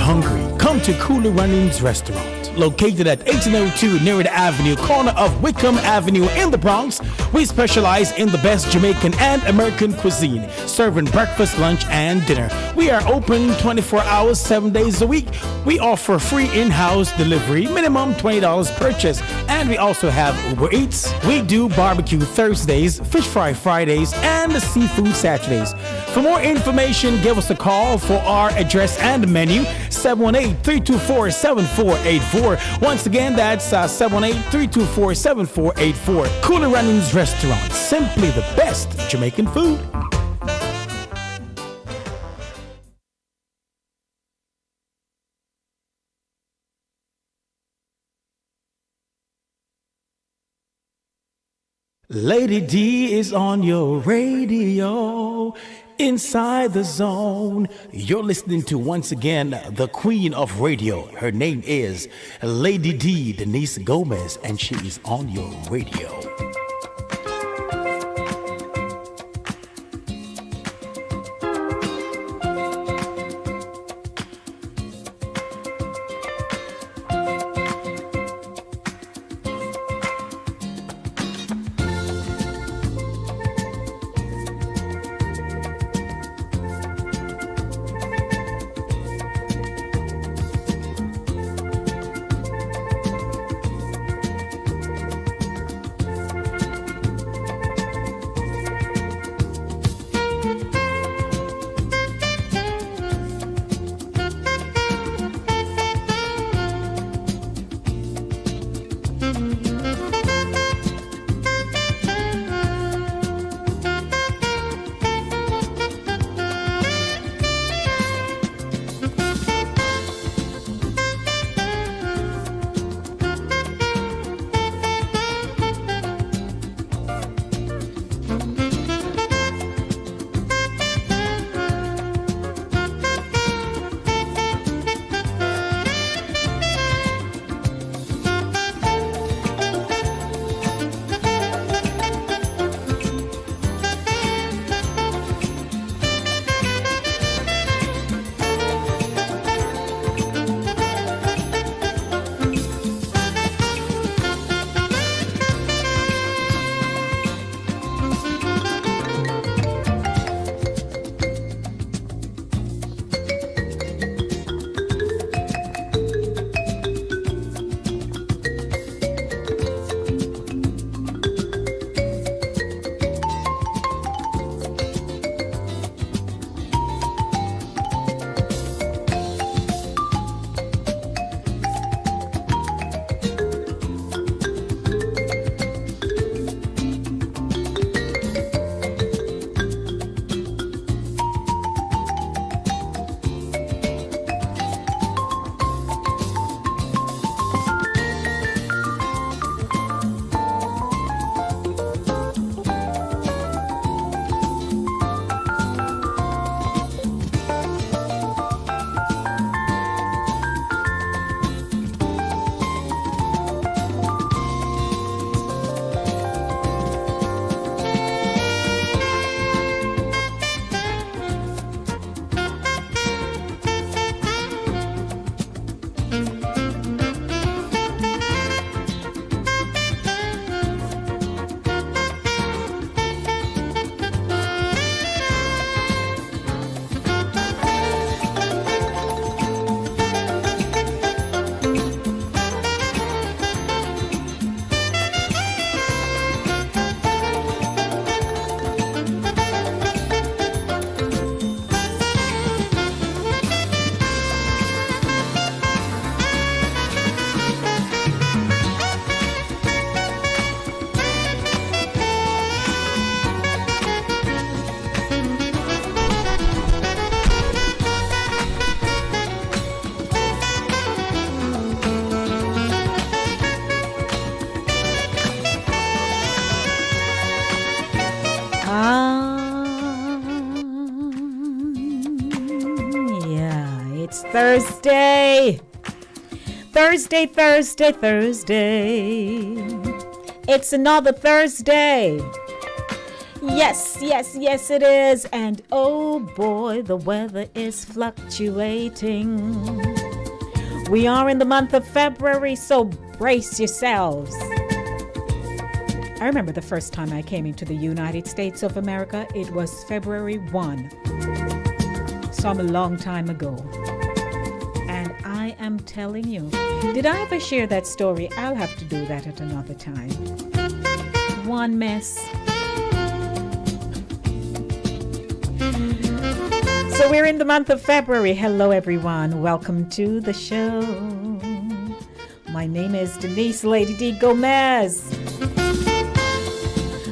hungry, come to Cooler Runnings Restaurant. Located at 1802 Near Avenue, corner of Wickham Avenue in the Bronx, we specialize in the best Jamaican and American cuisine, serving breakfast, lunch, and dinner. We are open 24 hours, 7 days a week. We offer free in-house delivery, minimum $20 purchase, and we also have Uber Eats. We do barbecue Thursdays, fish fry Fridays, and seafood Saturdays. For more information, give us a call for our address and menu, 718-324-7484. Once again, that's 718-324-7484. Cooler Runnings Restaurant, simply the best Jamaican food. Lady D is on your radio. Inside the zone, you're listening to, once again, the queen of radio. Her name is Lady D, Denise Gomez, and she is on your radio. Thursday. Thursday. It's another Thursday. Yes, it is. And oh boy, the weather is fluctuating. We are in the month of February, so brace yourselves. I remember the first time I came into the United States of America, it was February 1. Some a long time ago. And I am telling you, did I ever share that story? I'll have to do that at another time. One mess. So we're in the month of February. Hello, everyone. Welcome to the show. My name is Denise Lady D. Gomez.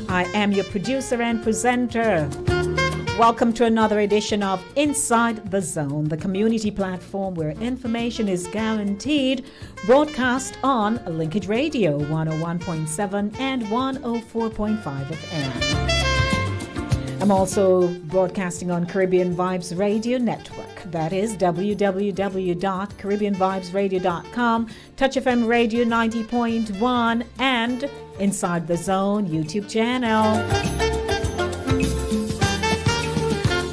I am your producer and presenter. Welcome to another edition of Inside the Zone, the community platform where information is guaranteed, broadcast on Linkage Radio 101.7 and 104.5 FM. I'm also broadcasting on Caribbean Vibes Radio Network. That is www.caribbeanvibesradio.com, Touch FM Radio 90.1, and Inside the Zone YouTube channel.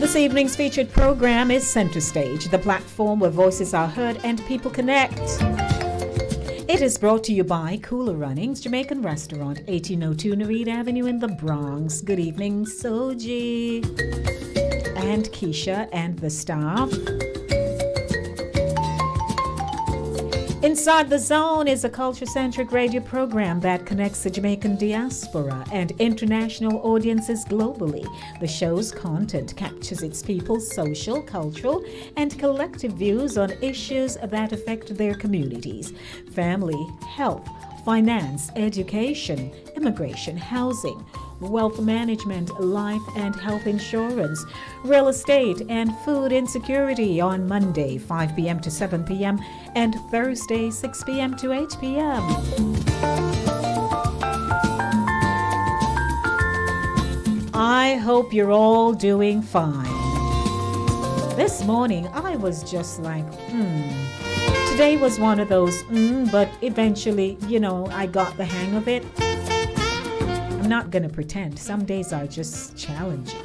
This evening's featured program is Center Stage, the platform where voices are heard and people connect. It is brought to you by Cooler Runnings Jamaican Restaurant, 1802 Nereid Avenue in the Bronx. Good evening, Soji and Keisha and the staff. Inside the Zone is a culture-centric radio program that connects the Jamaican diaspora and international audiences globally. The show's content captures its people's social, cultural, and collective views on issues that affect their communities: family, health, finance, education, immigration, housing, wealth management, life and health insurance, real estate, and food insecurity on Monday, 5 p.m. to 7 p.m. and Thursday, 6 p.m. to 8 p.m. I hope you're all doing fine. This morning, I was just like, Today was one of those, but eventually, I got the hang of it. I'm not going to pretend. Some days are just challenging.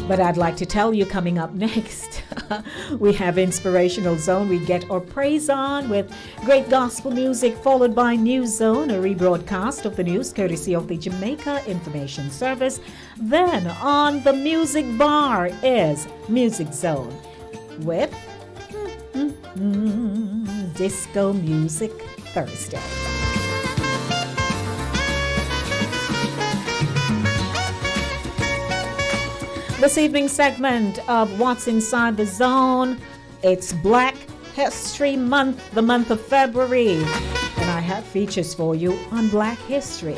But I'd like to tell you, coming up next, we have Inspirational Zone. We get our praise on with great gospel music, followed by News Zone, a rebroadcast of the news courtesy of the Jamaica Information Service. Then on the music bar is Music Zone with Disco Music Thursday. This evening's segment of What's Inside the Zone, it's Black History Month, the month of February, and I have features for you on Black history.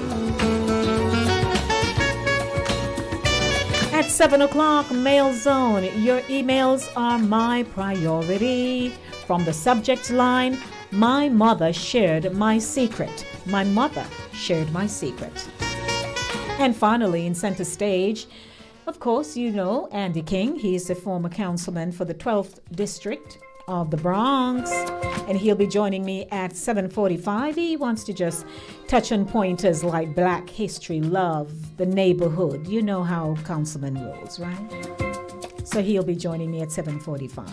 At 7 o'clock, Mail Zone, your emails are my priority. From the subject line, my mother shared my secret. My mother shared my secret. And finally, in Center Stage, of course, you know Andy King. He's a former councilman for the 12th District of the Bronx, and he'll be joining me at 7:45. He wants to just touch on pointers like Black history, love, the neighborhood. You know how councilman rolls, right? So he'll be joining me at 7:45.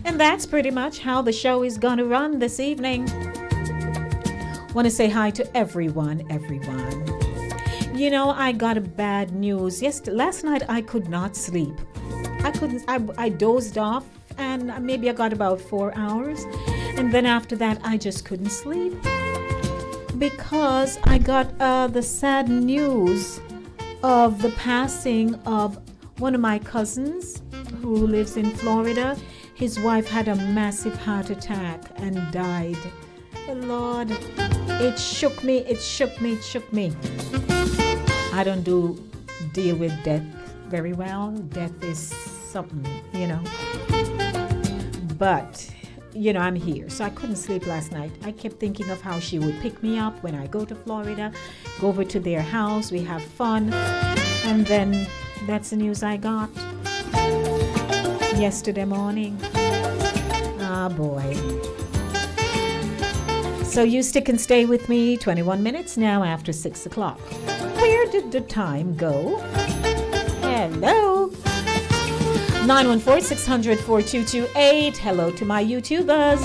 And that's pretty much how the show is going to run this evening. Want to say hi to everyone. I got a bad news. Last night I could not sleep. I dozed off, and maybe I got about 4 hours. And then after that, I just couldn't sleep because I got the sad news of the passing of one of my cousins who lives in Florida. His wife had a massive heart attack and died. Oh, Lord, it shook me. I don't deal with death very well. Death is something, But, I'm here. So I couldn't sleep last night. I kept thinking of how she would pick me up when I go to Florida, go over to their house, we have fun. And then that's the news I got yesterday morning. Ah, boy. So you stick and stay with me. 21 minutes now after 6 o'clock. Where did the time go? Hello. 914-600-4228. Hello to my YouTubers.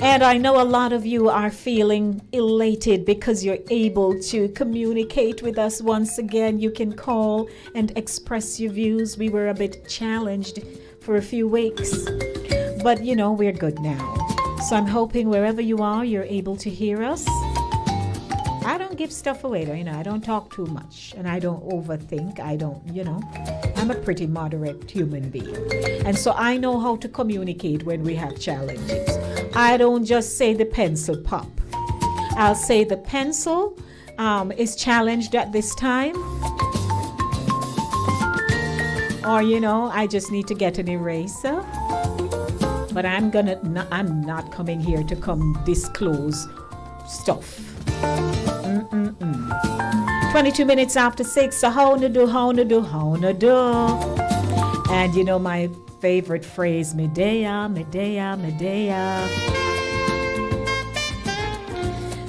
And I know a lot of you are feeling elated because you're able to communicate with us once again. You can call and express your views. We were a bit challenged for a few weeks, but we're good now. So I'm hoping wherever you are, you're able to hear us. I don't give stuff away though, I don't talk too much and I don't overthink. I'm a pretty moderate human being. And so I know how to communicate when we have challenges. I don't just say the pencil pop. I'll say the pencil is challenged at this time. Or, I just need to get an eraser. But I'm not coming here to come disclose stuff. 22 minutes after 6, so how to do. And my favorite phrase, Medea.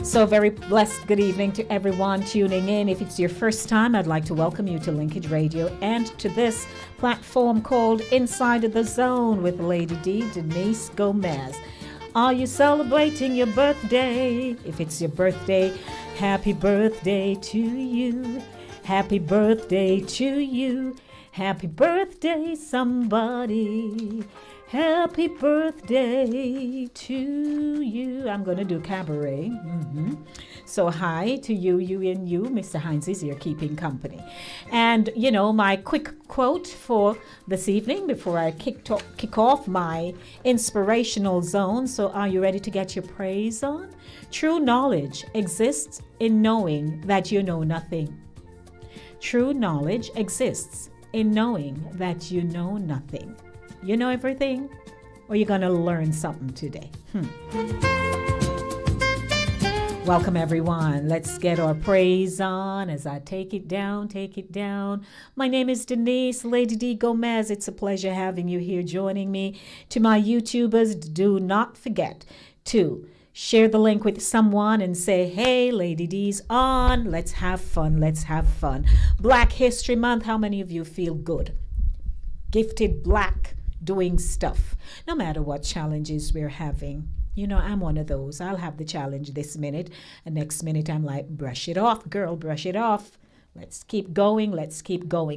So very blessed good evening to everyone tuning in. If it's your first time, I'd like to welcome you to Linkage Radio and to this platform called Inside the Zone with Lady D, Denise Gomez. Are you celebrating your birthday? If it's your birthday, happy birthday to you. Happy birthday to you. Happy birthday, somebody. Happy birthday to you. I'm going to do cabaret. So hi to you and you. Mr. Hines is here keeping company. And, my quick quote for this evening before I kick off my inspirational zone. So are you ready to get your praise on? True knowledge exists in knowing that you know nothing. True knowledge exists in knowing that you know nothing. You know everything? Or you're going to learn something today? Welcome, everyone. Let's get our praise on as I take it down. My name is Denise, Lady D Gomez. It's a pleasure having you here joining me. To my YouTubers, do not forget to share the link with someone and say, hey, Lady D's on. Let's have fun. Black History Month. How many of you feel good? Gifted black doing stuff, no matter what challenges we're having. I'm one of those. I'll have the challenge this minute, and next minute I'm like, brush it off, girl, brush it off. Let's keep going.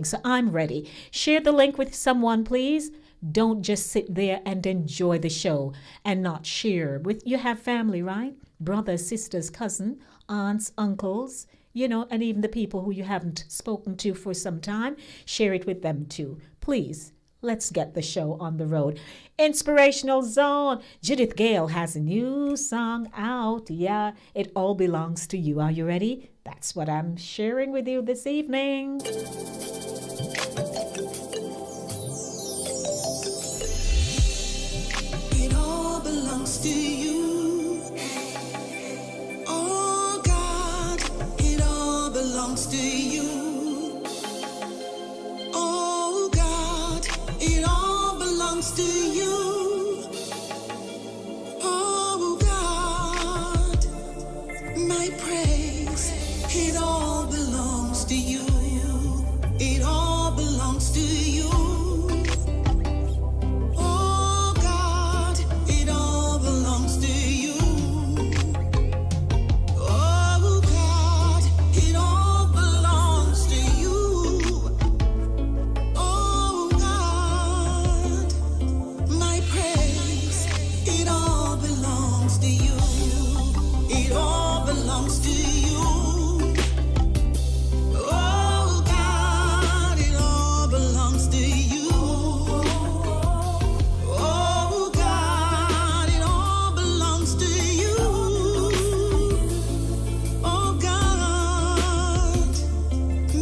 So I'm ready. Share the link with someone, please. Don't just sit there and enjoy the show and not share with, you have family, right? Brothers, sisters, cousin, aunts, uncles, and even the people who you haven't spoken to for some time. Share it with them too. Please. Let's get the show on the road. Inspirational Zone. Judith Gale has a new song out. Yeah, it all belongs to you. Are you ready? That's what I'm sharing with you this evening. It all belongs to you. Oh God, it all belongs to you. It all belongs to you. Oh God, my praise, it all belongs to you. It all belongs to you. Oh God, it all belongs to you. Oh God, it all belongs to you. It all belongs to you. Oh God, it all belongs to you. Oh God, it all belongs to you. Oh God,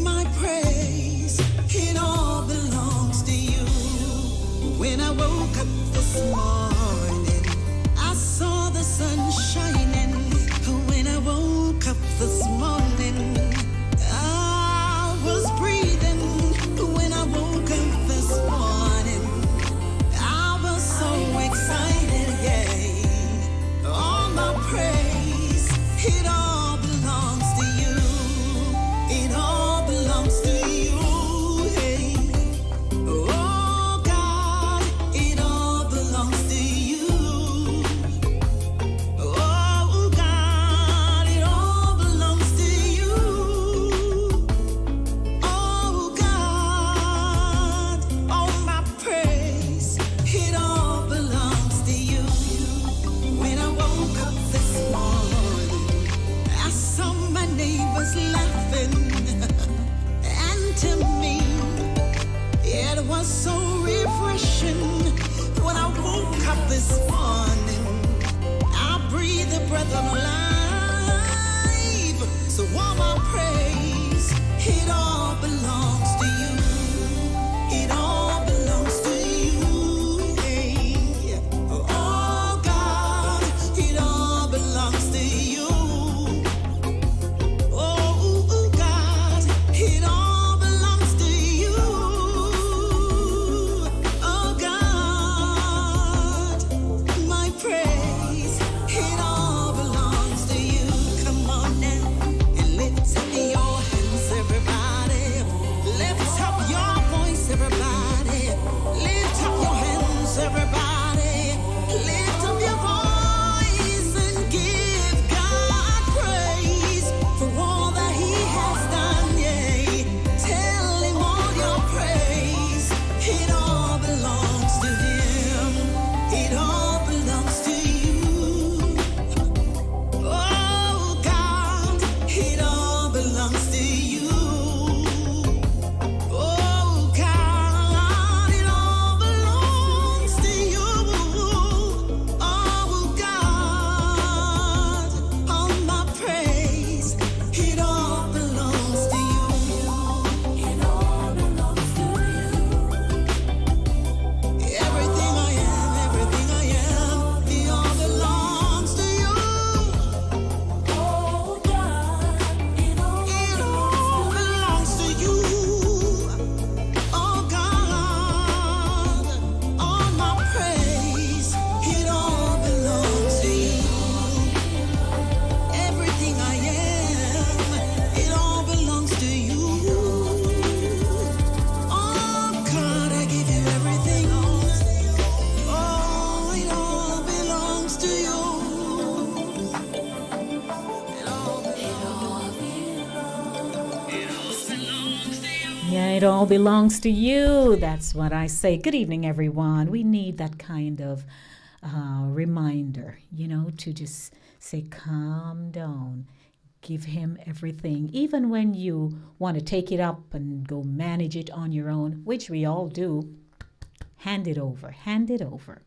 my praise, it all belongs to you. When I woke up this morning, I saw the sun shining. When I woke up this morning, to me. It was so refreshing when I woke up this morning. I breathe the breath of life. So all my praise, it all belongs to you. It all belongs to you. Hey. Oh God, it all belongs to you. Oh God, it all belongs to you. Oh God, my praise, it all belongs to you. Come on now and lift up your hands, everybody. Lift up your voice, everybody. Lift up your hands, everybody. Lift up your voice and give God praise for all that He has done. Yeah, tell Him all your praise. It all belongs to Him. It all belongs to you. Oh God, it all belongs to you. Oh God, it all belongs to you. Oh God, all my praise, it all belongs to you. It all belongs to you. Everything I am, it all belongs to you. Oh God, it all belongs to you. Oh God, all my praise, it all belongs to you. Everything I am, it all belongs to you. Oh God, I give you everything. Oh, it all belongs to you. It all Yeah, it all belongs to you. That's what I say. Good evening, everyone. We need that kind of reminder, to just say, calm down, give Him everything. Even when you want to take it up and go manage it on your own, which we all do, hand it over, hand it over.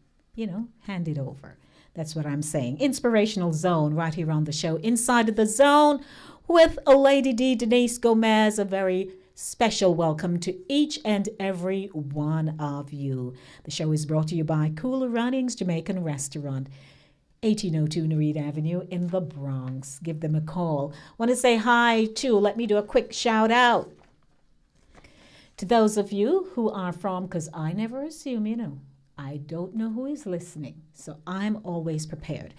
Hand it over. That's what I'm saying. Inspirational Zone right here on the show. Inside of the Zone with a Lady D, Denise Gomez. A very special welcome to each and every one of you. The show is brought to you by Cooler Runnings Jamaican Restaurant, 1802 Nereid Avenue in the Bronx. Give them a call. Want to say hi to, let me do a quick shout out to those of you who are from, because I never assume, I don't know who is listening, so I'm always prepared.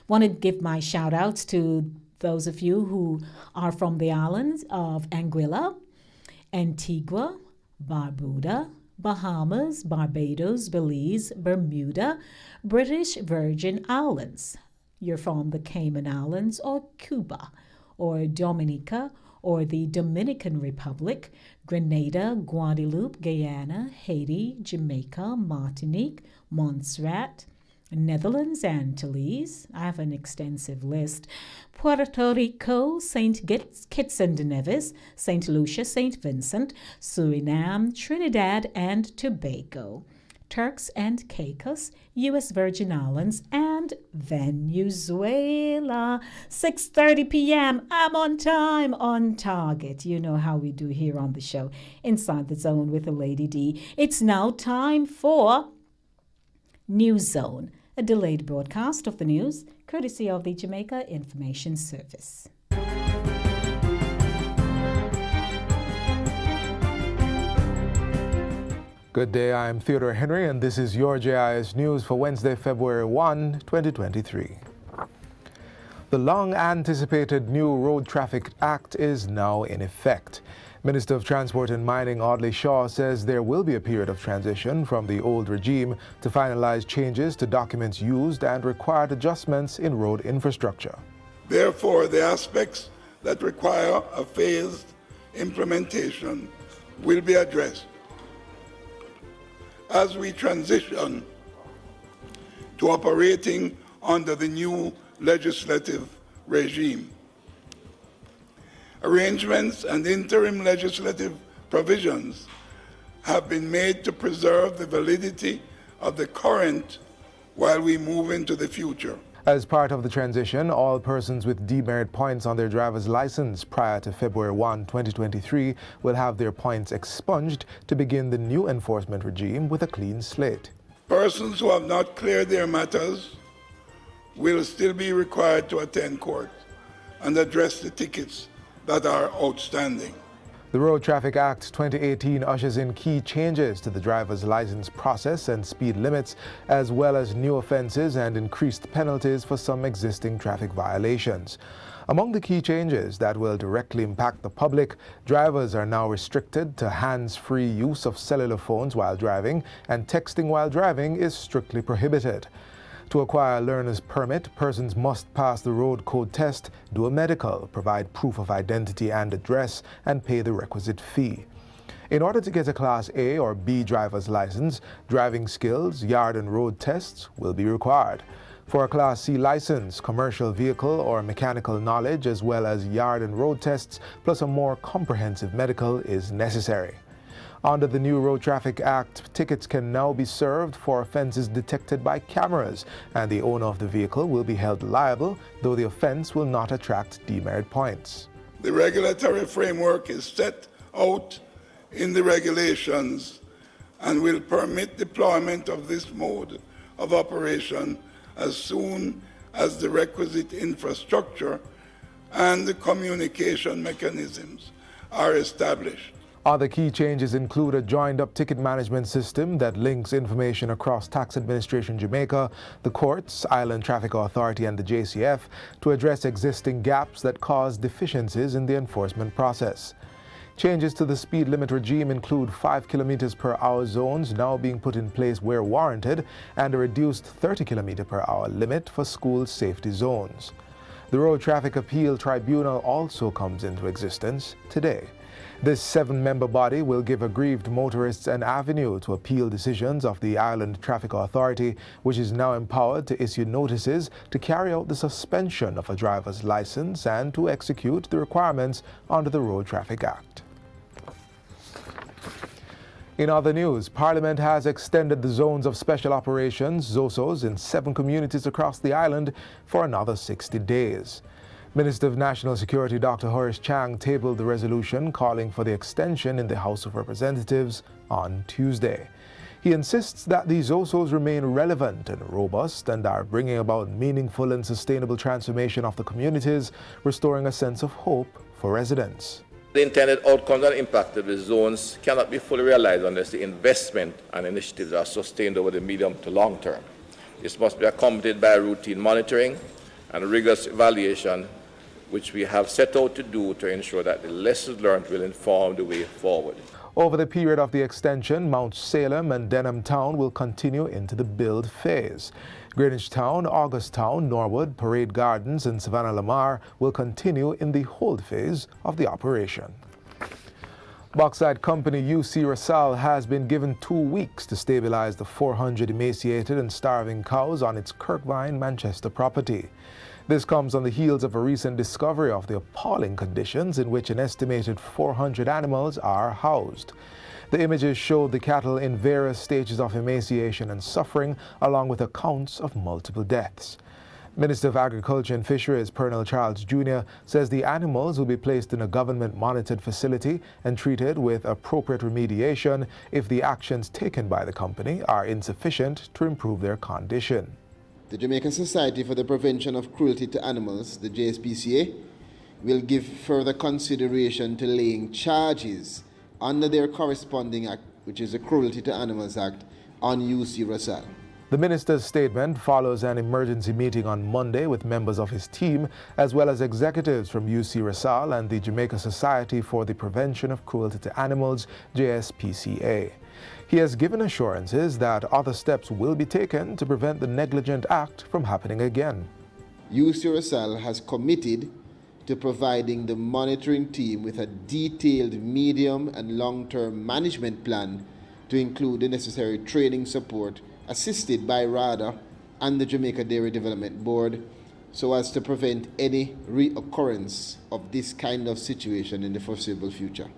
Want to give my shout outs to those of you who are from the islands of Anguilla, Antigua, Barbuda, Bahamas, Barbados, Belize, Bermuda, British Virgin Islands. You're from the Cayman Islands or Cuba or Dominica or the Dominican Republic, Grenada, Guadeloupe, Guyana, Haiti, Jamaica, Martinique, Montserrat, Netherlands, Antilles. I have an extensive list. Puerto Rico, St. Kitts and Nevis, St. Lucia, St. Vincent, Suriname, Trinidad and Tobago, Turks and Caicos, U.S. Virgin Islands, and Venezuela. 6:30 p.m. I'm on time, on target. You know how we do here on the show, Inside the Zone with a Lady D. It's now time for News Zone, a delayed broadcast of the news, courtesy of the Jamaica Information Service. Good day, I'm Theodore Henry, and this is your JIS News for Wednesday, February 1, 2023. The long-anticipated new Road Traffic Act is now in effect. Minister of Transport and Mining Audley Shaw says there will be a period of transition from the old regime to finalize changes to documents used and required adjustments in road infrastructure. Therefore, the aspects that require a phased implementation will be addressed. As we transition to operating under the new legislative regime, arrangements and interim legislative provisions have been made to preserve the validity of the current while we move into the future. As part of the transition, all persons with demerit points on their driver's license prior to February 1, 2023 will have their points expunged to begin the new enforcement regime with a clean slate. Persons who have not cleared their matters will still be required to attend court and address the tickets that are outstanding. The Road Traffic Act 2018 ushers in key changes to the driver's license process and speed limits, as well as new offenses and increased penalties for some existing traffic violations. Among the key changes that will directly impact the public, drivers are now restricted to hands-free use of cellular phones while driving, and texting while driving is strictly prohibited. To acquire a learner's permit, persons must pass the road code test, do a medical, provide proof of identity and address, and pay the requisite fee. In order to get a Class A or B driver's license, driving skills, yard and road tests will be required. For a Class C license, commercial vehicle or mechanical knowledge, as well as yard and road tests, plus a more comprehensive medical is necessary. Under the new Road Traffic Act, tickets can now be served for offenses detected by cameras, and the owner of the vehicle will be held liable, though the offense will not attract demerit points. The regulatory framework is set out in the regulations and will permit deployment of this mode of operation as soon as the requisite infrastructure and the communication mechanisms are established. Other key changes include a joined-up ticket management system that links information across Tax Administration Jamaica, the courts, Island Traffic Authority, and the JCF to address existing gaps that cause deficiencies in the enforcement process. Changes to the speed limit regime include 5 km/h zones now being put in place where warranted, and a reduced 30 km/h limit for school safety zones. The Road Traffic Appeal Tribunal also comes into existence today. This 7-member body will give aggrieved motorists an avenue to appeal decisions of the Island Traffic Authority, which is now empowered to issue notices to carry out the suspension of a driver's license and to execute the requirements under the Road Traffic Act. In other news, Parliament has extended the zones of special operations, ZOSOs, in 7 communities across the island for another 60 days. Minister of National Security Dr. Horace Chang tabled the resolution calling for the extension in the House of Representatives on Tuesday. He insists that these ZOSOs remain relevant and robust and are bringing about meaningful and sustainable transformation of the communities, restoring a sense of hope for residents. The intended outcomes and impact of the zones cannot be fully realized unless the investment and initiatives are sustained over the medium to long term. This must be accompanied by routine monitoring and rigorous evaluation, which we have set out to do to ensure that the lessons learned will inform the way forward. Over the period of the extension, Mount Salem and Denham Town will continue into the build phase. Greenwich Town, August Town, Norwood, Parade Gardens, and Savannah Lamar will continue in the hold phase of the operation. Bauxite company UC Rasal has been given 2 weeks to stabilize the 400 emaciated and starving cows on its Kirkvine, Manchester property. This comes on the heels of a recent discovery of the appalling conditions in which an estimated 400 animals are housed. The images showed the cattle in various stages of emaciation and suffering, along with accounts of multiple deaths. Minister of Agriculture and Fisheries Pernell Charles Jr. says the animals will be placed in a government-monitored facility and treated with appropriate remediation if the actions taken by the company are insufficient to improve their condition. The Jamaican Society for the Prevention of Cruelty to Animals, the JSPCA, will give further consideration to laying charges under their corresponding act, which is the Cruelty to Animals Act, on UC Rasal. The minister's statement follows an emergency meeting on Monday with members of his team, as well as executives from UC Rasal and the Jamaica Society for the Prevention of Cruelty to Animals, JSPCA. He has given assurances that other steps will be taken to prevent the negligent act from happening again. UC Rasal has committed to providing the monitoring team with a detailed medium and long-term management plan to include the necessary training support assisted by RADA and the Jamaica Dairy Development Board so as to prevent any reoccurrence of this kind of situation in the foreseeable future.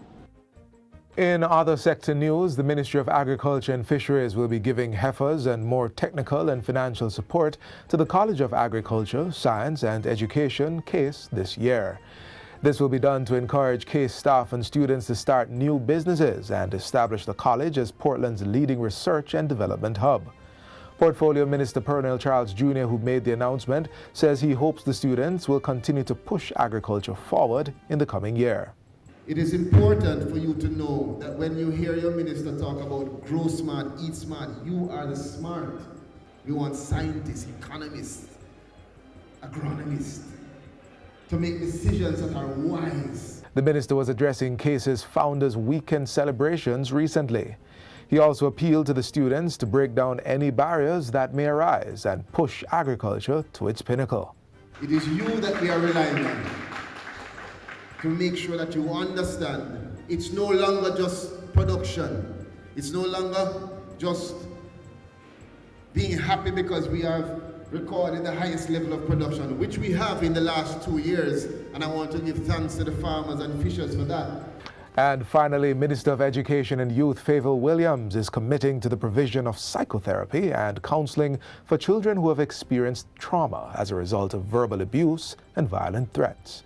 In other sector news, the Ministry of Agriculture and Fisheries will be giving heifers and more technical and financial support to the College of Agriculture, Science and Education, CASE, this year. This will be done to encourage CASE staff and students to start new businesses and establish the college as Portland's leading research and development hub. Portfolio Minister Pernell Charles Jr., who made the announcement, says he hopes the students will continue to push agriculture forward in the coming year. It is important for you to know that when you hear your minister talk about grow smart, eat smart, you are the smart. We want scientists, economists, agronomists to make decisions that are wise. The minister was addressing CASE's Founders Weekend celebrations recently. He also appealed to the students to break down any barriers that may arise and push agriculture to its pinnacle. It is you that we are relying on to make sure that you understand it's no longer just production. It's no longer just being happy because we have recorded the highest level of production, which we have in the last 2 years, and I want to give thanks to the farmers and fishers for that. And finally, Minister of Education and Youth Fayval Williams is committing to the provision of psychotherapy and counseling for children who have experienced trauma as a result of verbal abuse and violent threats.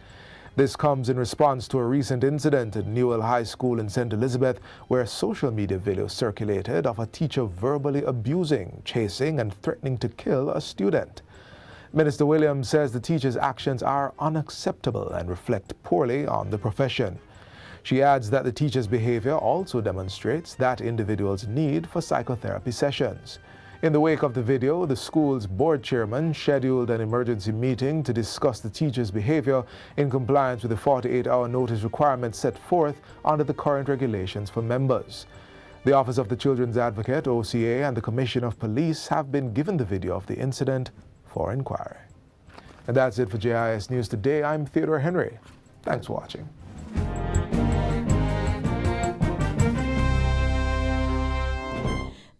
This comes in response to a recent incident at Newell High School in St. Elizabeth, where a social media video circulated of a teacher verbally abusing, chasing, and threatening to kill a student. Minister Williams says the teacher's actions are unacceptable and reflect poorly on the profession. She adds that the teacher's behavior also demonstrates that individual's need for psychotherapy sessions. In the wake of the video, the school's board chairman scheduled an emergency meeting to discuss the teacher's behavior in compliance with the 48-hour notice requirement set forth under the current regulations for members. The Office of the Children's Advocate, OCA, and the Commission of Police have been given the video of the incident for inquiry. And that's it for JIS News Today. I'm Theodore Henry. Thanks for watching.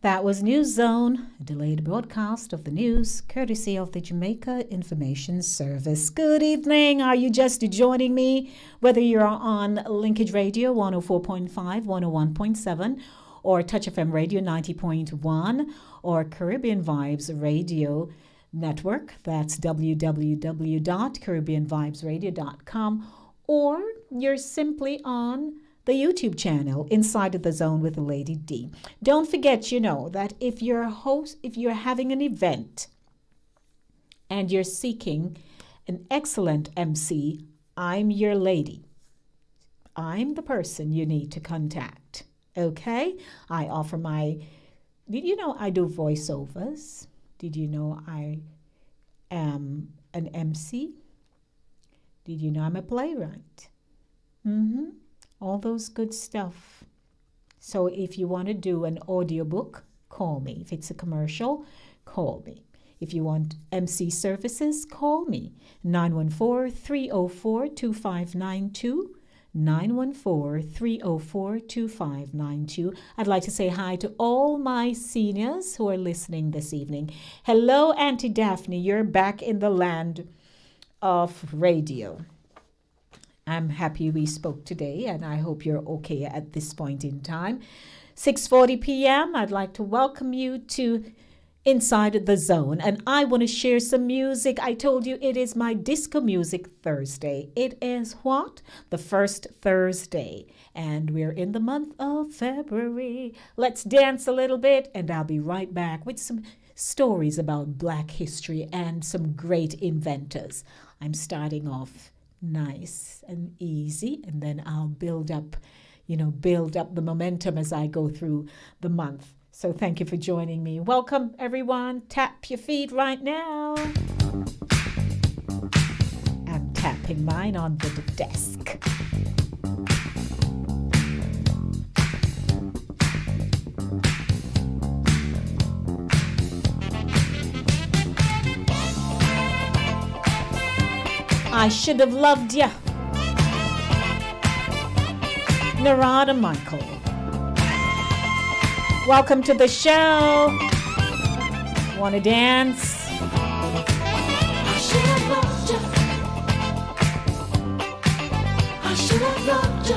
That was News Zone, a delayed broadcast of the news, courtesy of the Jamaica Information Service. Good evening. Are you just joining me? Whether you're on Linkage Radio 104.5, 101.7, or Touch FM Radio 90.1, or Caribbean Vibes Radio Network, that's www.caribbeanvibesradio.com, or you're simply on the YouTube channel Inside of the Zone with Lady D. Don't forget, that if you're having an event and you're seeking an excellent MC, I'm your lady. I'm the person you need to contact. Okay? I offer did you know I do voiceovers? Did you know I am an MC? Did you know I'm a playwright? All those good stuff. So if you want to do an audiobook, call me. If it's a commercial, call me. If you want MC services, call me. 914-304-2592. 914-304-2592. I'd like to say hi to all my seniors who are listening this evening. Hello, Auntie Daphne. You're back in the land of radio. I'm happy we spoke today, and I hope you're okay at this point in time. 6:40 p.m., I'd like to welcome you to Inside the Zone, and I want to share some music. I told you it is my Disco Music Thursday. It is what? The first Thursday, and we're in the month of February. Let's dance a little bit, and I'll be right back with some stories about Black history and some great inventors. I'm starting off nice and easy, and then I'll build up the momentum as I go through the month. So thank you for joining me. Welcome, everyone. Tap your feet right now. I'm tapping mine on the desk. I should have loved ya. Narada Michael. Welcome to the show. Wanna dance? I should have loved you. I should have loved you.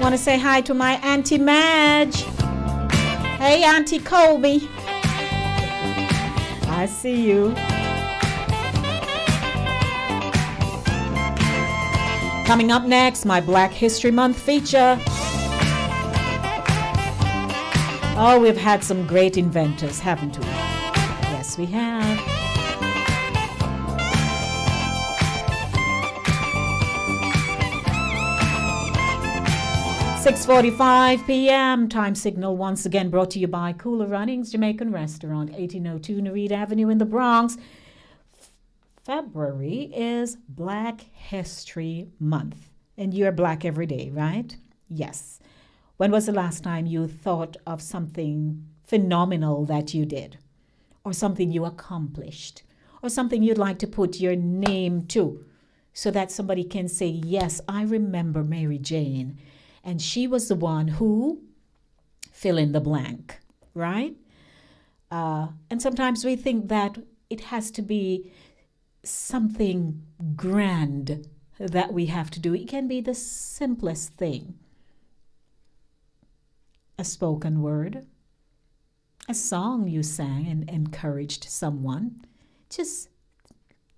Want to say hi to my Auntie Madge. Hey, Auntie Colby. I see you. Coming up next, my Black History Month feature. Oh, we've had some great inventors, haven't we? Yes, we have. 6:45 p.m. Time signal once again brought to you by Cooler Runnings Jamaican Restaurant, 1802 Nereid Avenue in the Bronx. February is Black History Month, and you're black every day, right? Yes. When was the last time you thought of something phenomenal that you did, or something you accomplished, or something you'd like to put your name to, so that somebody can say, yes, I remember Mary Jane, and she was the one who fill in the blank, right? And sometimes we think that it has to be something grand that we have to do. It can be the simplest thing. A spoken word, a song you sang and encouraged someone, just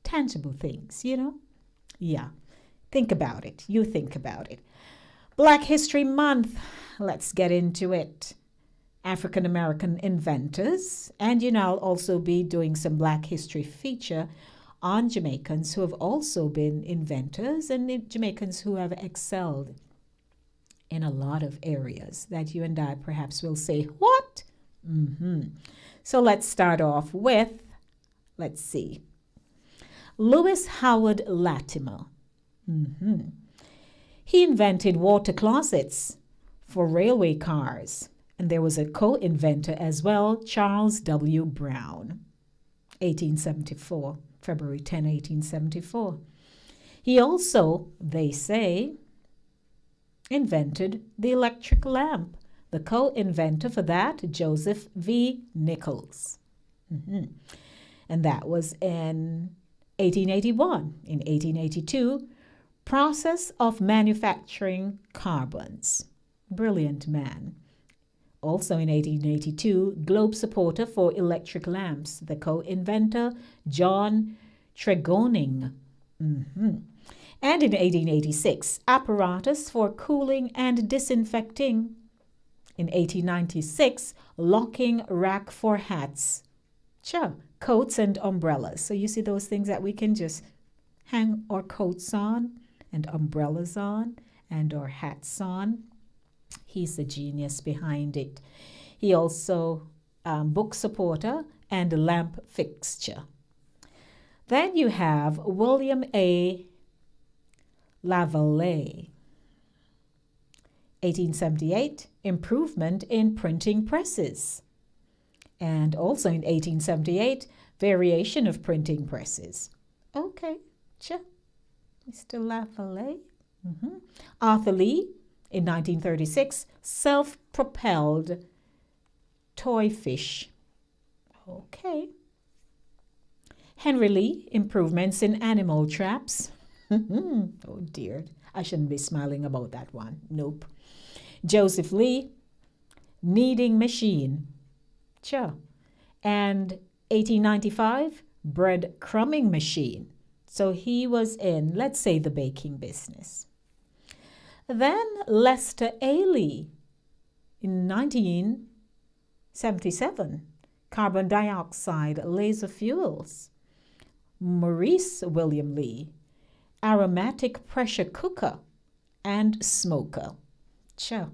tangible things, you know? Yeah, think about it. You think about it. Black History Month, let's get into it. African American inventors, and I'll also be doing some Black History feature on Jamaicans who have also been inventors and Jamaicans who have excelled in a lot of areas that you and I perhaps will say, what? So let's start off with, let's see, Lewis Howard Latimer. He invented water closets for railway cars. And there was a co-inventor as well, Charles W. Brown, 1874, February 10, 1874. He also, they say, invented the electric lamp. The co-inventor for that, Joseph V. Nichols. And that was in 1881. In 1882, process of manufacturing carbons. Brilliant man. Also in 1882, Globe supporter for electric lamps, the co-inventor John Tregoning. And in 1886, apparatus for cooling and disinfecting. In 1896, locking rack for hats. Sure, coats and umbrellas. So you see those things that we can just hang our coats on and umbrellas on and our hats on. He's the genius behind it. He also book supporter and lamp fixture. Then you have William A. Lavallee, 1878, improvement in printing presses. And also in 1878, variation of printing presses. Okay, sure. Mr. Lavallee. Arthur Lee, in 1936, self-propelled toy fish. Okay. Henry Lee, improvements in animal traps. Oh dear, I shouldn't be smiling about that one. Nope. Joseph Lee, kneading machine. Sure. And 1895, bread crumbing machine. So he was in, let's say, the baking business. Then Lester A. Lee, in 1977, carbon dioxide laser fuels. Maurice William Lee, aromatic pressure cooker and smoker. Sure.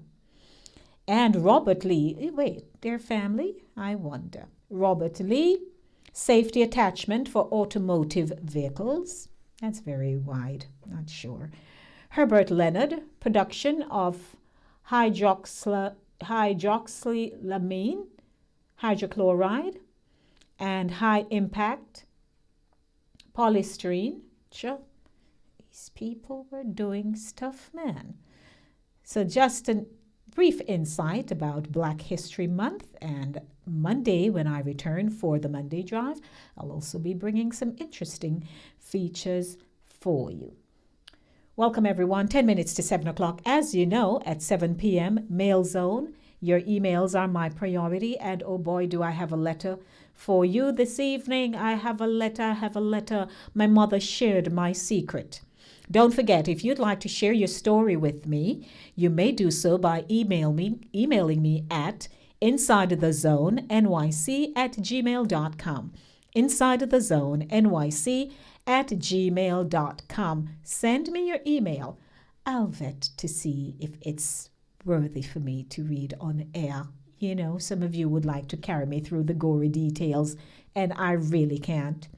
And Robert Lee, wait, their family? I wonder. Robert Lee, safety attachment for automotive vehicles. That's very wide, not sure. Herbert Leonard, production of hydroxylamine, hydrochloride, and high-impact polystyrene. Sure, these people were doing stuff, man. So just a brief insight about Black History Month, and Monday when I return for the Monday Drive, I'll also be bringing some interesting features for you. Welcome, everyone. 10 minutes to 7 o'clock. As you know, at 7 p.m., Mail Zone. Your emails are my priority. And oh boy, do I have a letter for you this evening. I have a letter. My mother shared my secret. Don't forget, if you'd like to share your story with me, you may do so by emailing me at insidethezone@gmail.com. insidethezone@gmail.com. Send me your email. I'll vet to see if it's worthy for me to read on air. You know, some of you would like to carry me through the gory details, and I really can't.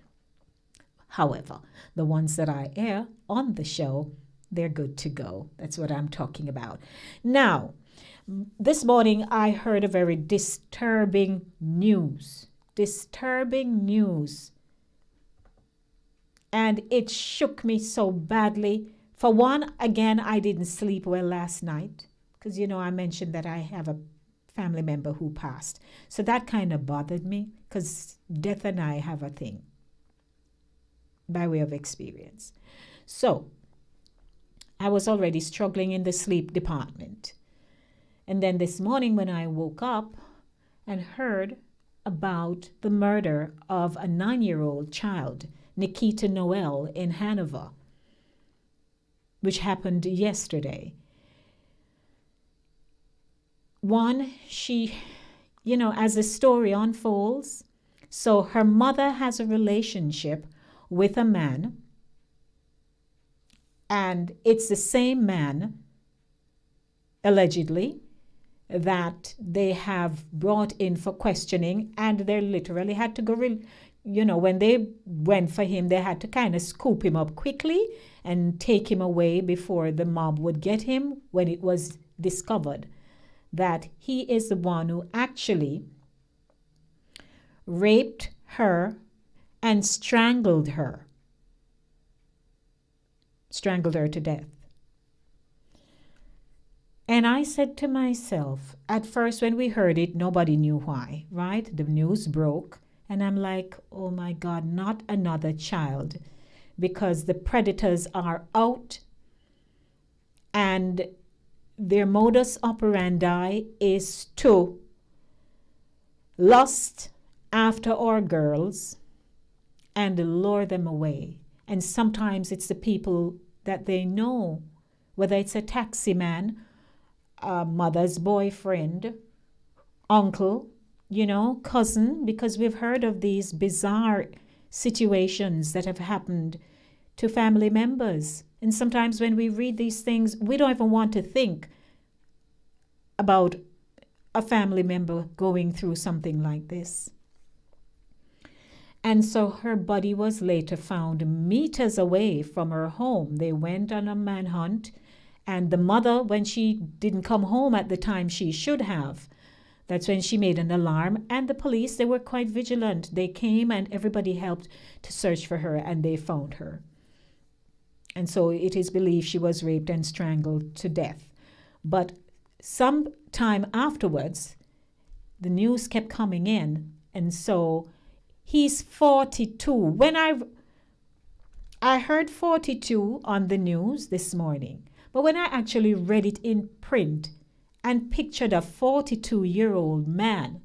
However, the ones that I air on the show, they're good to go. That's what I'm talking about. Now, this morning I heard a very disturbing news. And it shook me so badly. For one, again, I didn't sleep well last night because, you know, I mentioned that I have a family member who passed. So that kind of bothered me because death and I have a thing by way of experience. So I was already struggling in the sleep department. And then this morning when I woke up and heard about the murder of a 9-year-old child, Nikita Noel, in Hanover, which happened yesterday. One, she, you know, as the story unfolds, so her mother has a relationship with a man, and it's the same man, allegedly, that they have brought in for questioning, and they literally had to go, you know, when they went for him, they had to kind of scoop him up quickly and take him away before the mob would get him, when it was discovered that he is the one who actually raped her and strangled her to death. And I said to myself, at first when we heard it, nobody knew why, right? The news broke, and I'm like, oh my God, not another child, because the predators are out, and their modus operandi is to lust after our girls and lure them away. And sometimes it's the people that they know, whether it's a taxi man, a mother's boyfriend, uncle, you know, cousin, because we've heard of these bizarre situations that have happened to family members. And sometimes when we read these things, we don't even want to think about a family member going through something like this. And so her body was later found meters away from her home. They went on a manhunt, and the mother, when she didn't come home at the time she should have, that's when she made an alarm, and the police, they were quite vigilant. They came and everybody helped to search for her, and they found her. And so it is believed she was raped and strangled to death. But some time afterwards, the news kept coming in, and so he's 42. When I heard 42 on the news this morning, but when I actually read it in print and pictured a 42-year-old man,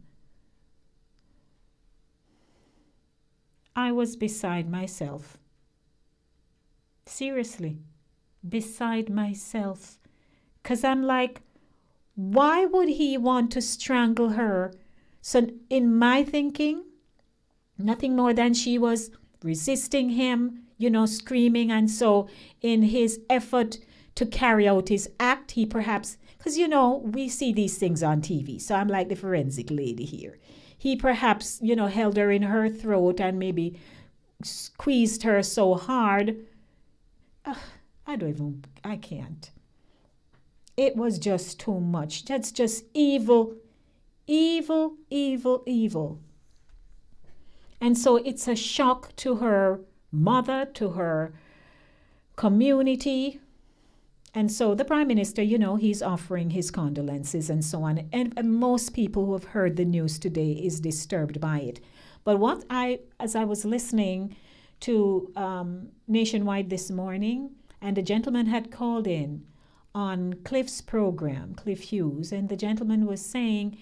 I was beside myself. Seriously, beside myself. 'Cause I'm like, why would he want to strangle her? So in my thinking, nothing more than she was resisting him, you know, screaming. And so in his effort to carry out his act, he perhaps, because, you know, we see these things on TV. So I'm like the forensic lady here. He perhaps, you know, held her in her throat and maybe squeezed her so hard. I can't. It was just too much. That's just evil, evil, evil, evil. And so it's a shock to her mother, to her community. And so the Prime Minister, you know, he's offering his condolences and so on. And most people who have heard the news today is disturbed by it. But as I was listening to Nationwide this morning, And the gentleman had called in on Cliff's program, Cliff Hughes, and the gentleman was saying,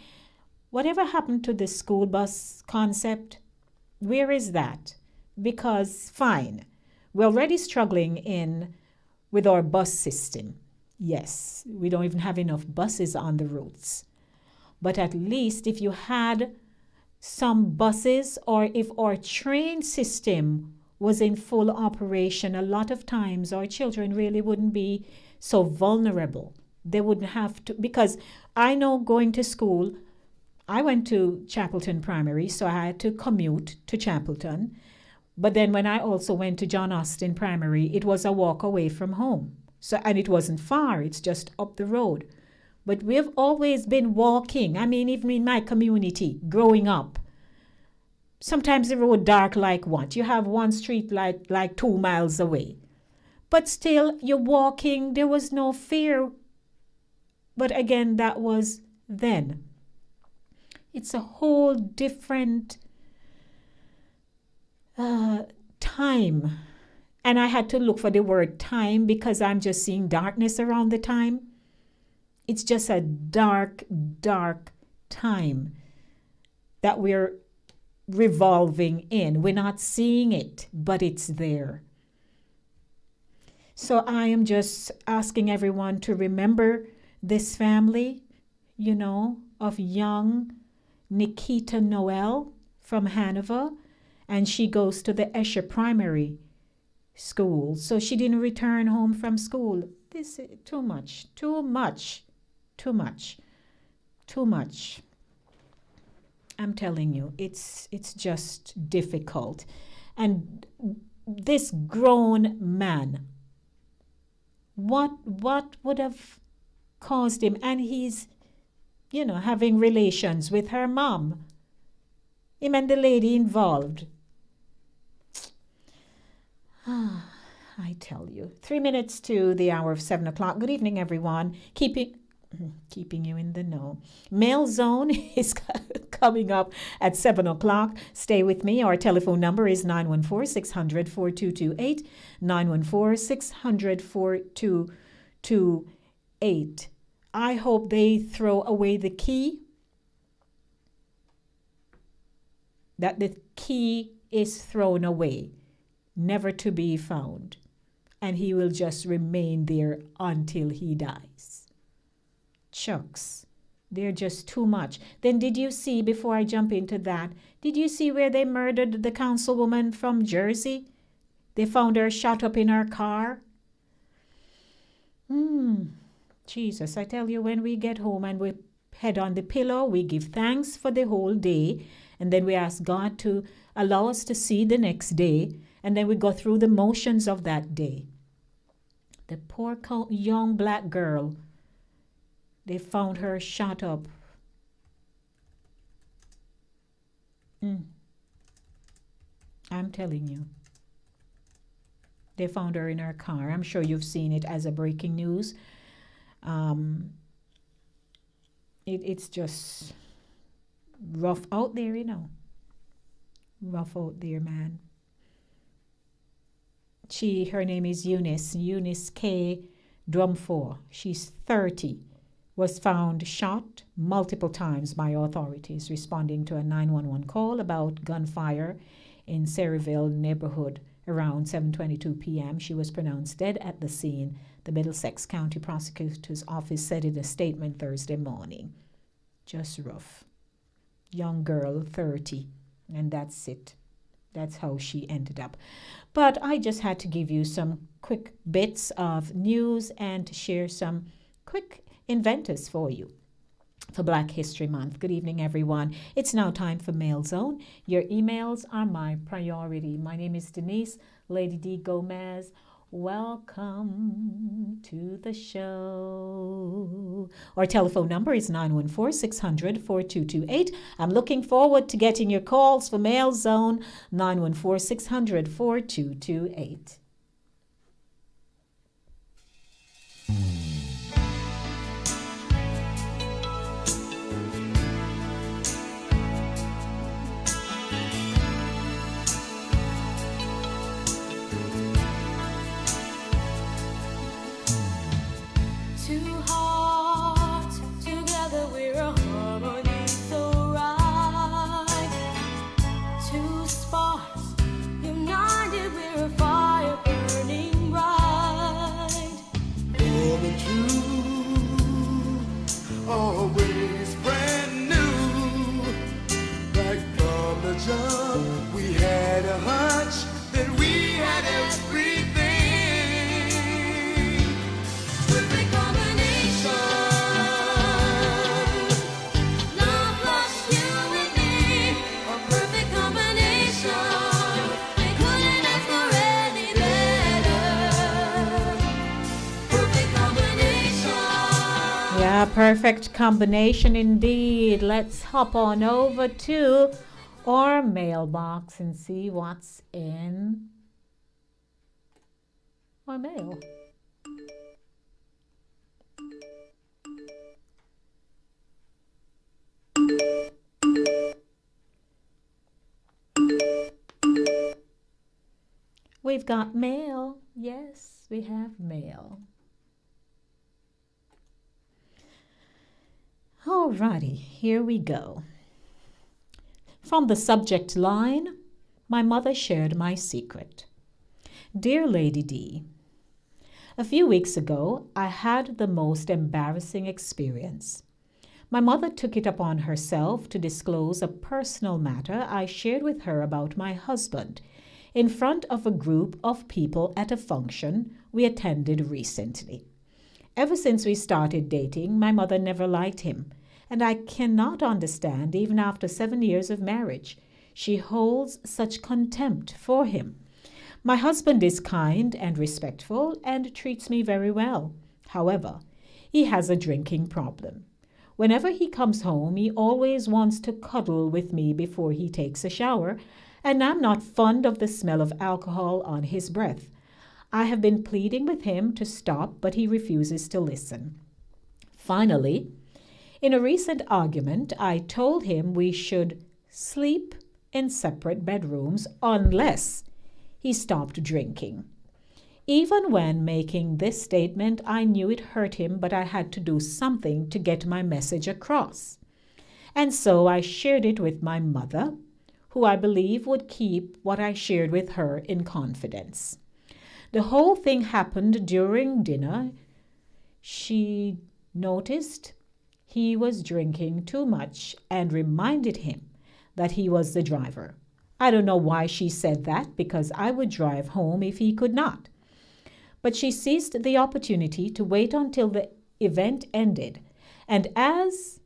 whatever happened to the school bus concept? Where is that? Because fine, we're already struggling with our bus system. Yes, we don't even have enough buses on the routes. But at least if you had some buses, or if our train system was in full operation, a lot of times our children really wouldn't be so vulnerable. They wouldn't have to, because I know going to school, I went to Chapelton Primary, so I had to commute to Chapelton. But then when I also went to John Austin Primary, it was a walk away from home. So, and it wasn't far, it's just up the road. But we've always been walking. I mean, even in my community, growing up, sometimes the road dark like what? You have one street light like 2 miles away. But still, you're walking, there was no fear. But again, that was then. It's a whole different time. And I had to look for the word time because I'm just seeing darkness around the time. It's just a dark, dark time that we're revolving in. We're not seeing it, but it's there. So I am just asking everyone to remember this family, you know, of young Nikita Noel from Hanover, and she goes to the Escher Primary School. So she didn't return home from school. This is too much, too much, too much, too much. I'm telling you, it's just difficult. And this grown man, what would have caused him? And he's, you know, having relations with her mom. Him and the lady involved. I tell you. 3 minutes to the hour of 7 o'clock. Good evening, everyone. Keeping you in the know. Mail Zone is coming up at 7 o'clock. Stay with me. Our telephone number is 914-600-4228. 914-600-4228. I hope they throw away the key. That the key is thrown away, never to be found. And he will just remain there until he dies. Chucks, they're just too much. Then did you see, before I jump into that, did you see where they murdered the councilwoman from Jersey? They found her shot up in her car. Jesus, I tell you, when we get home and we head on the pillow, we give thanks for the whole day. And then we ask God to allow us to see the next day. And then we go through the motions of that day. The poor young black girl, they found her shot up. I'm telling you. They found her in her car. I'm sure you've seen it as a breaking news. It's just rough out there, you know. Rough out there, man. Her name is Eunice K. Drumfor. She's 30. Was found shot multiple times by authorities responding to a 911 call about gunfire in Sayreville neighborhood around 7:22 p.m. She was pronounced dead at the scene, the Middlesex County Prosecutor's Office said in a statement Thursday morning. Just rough. Young girl, 30, and that's it. That's how she ended up. But I just had to give you some quick bits of news and to share some quick inventors for you for Black History Month. Good evening, everyone. It's now time for Mail Zone. Your emails are my priority. My name is Denise, Lady D. Gomez. Welcome to the show. Our telephone number is 914-600-4228. I'm looking forward to getting your calls for Mail Zone, 914-600-4228. A perfect combination indeed. Let's hop on over to our mailbox and see what's in our mail. We've got mail. Yes, we have mail. Alrighty, here we go. From the subject line, my mother shared my secret. Dear Lady D, a few weeks ago, I had the most embarrassing experience. My mother took it upon herself to disclose a personal matter I shared with her about my husband in front of a group of people at a function we attended recently. Ever since we started dating, my mother never liked him, and I cannot understand, even after 7 years of marriage, she holds such contempt for him. My husband is kind and respectful and treats me very well. However, he has a drinking problem. Whenever he comes home, he always wants to cuddle with me before he takes a shower, and I'm not fond of the smell of alcohol on his breath. I have been pleading with him to stop, but he refuses to listen. Finally, in a recent argument, I told him we should sleep in separate bedrooms unless he stopped drinking. Even when making this statement, I knew it hurt him, but I had to do something to get my message across. And so I shared it with my mother, who I believe would keep what I shared with her in confidence. The whole thing happened during dinner. She noticed he was drinking too much and reminded him that he was the driver. I don't know why she said that, because I would drive home if he could not. But she seized the opportunity to wait until the event ended, and as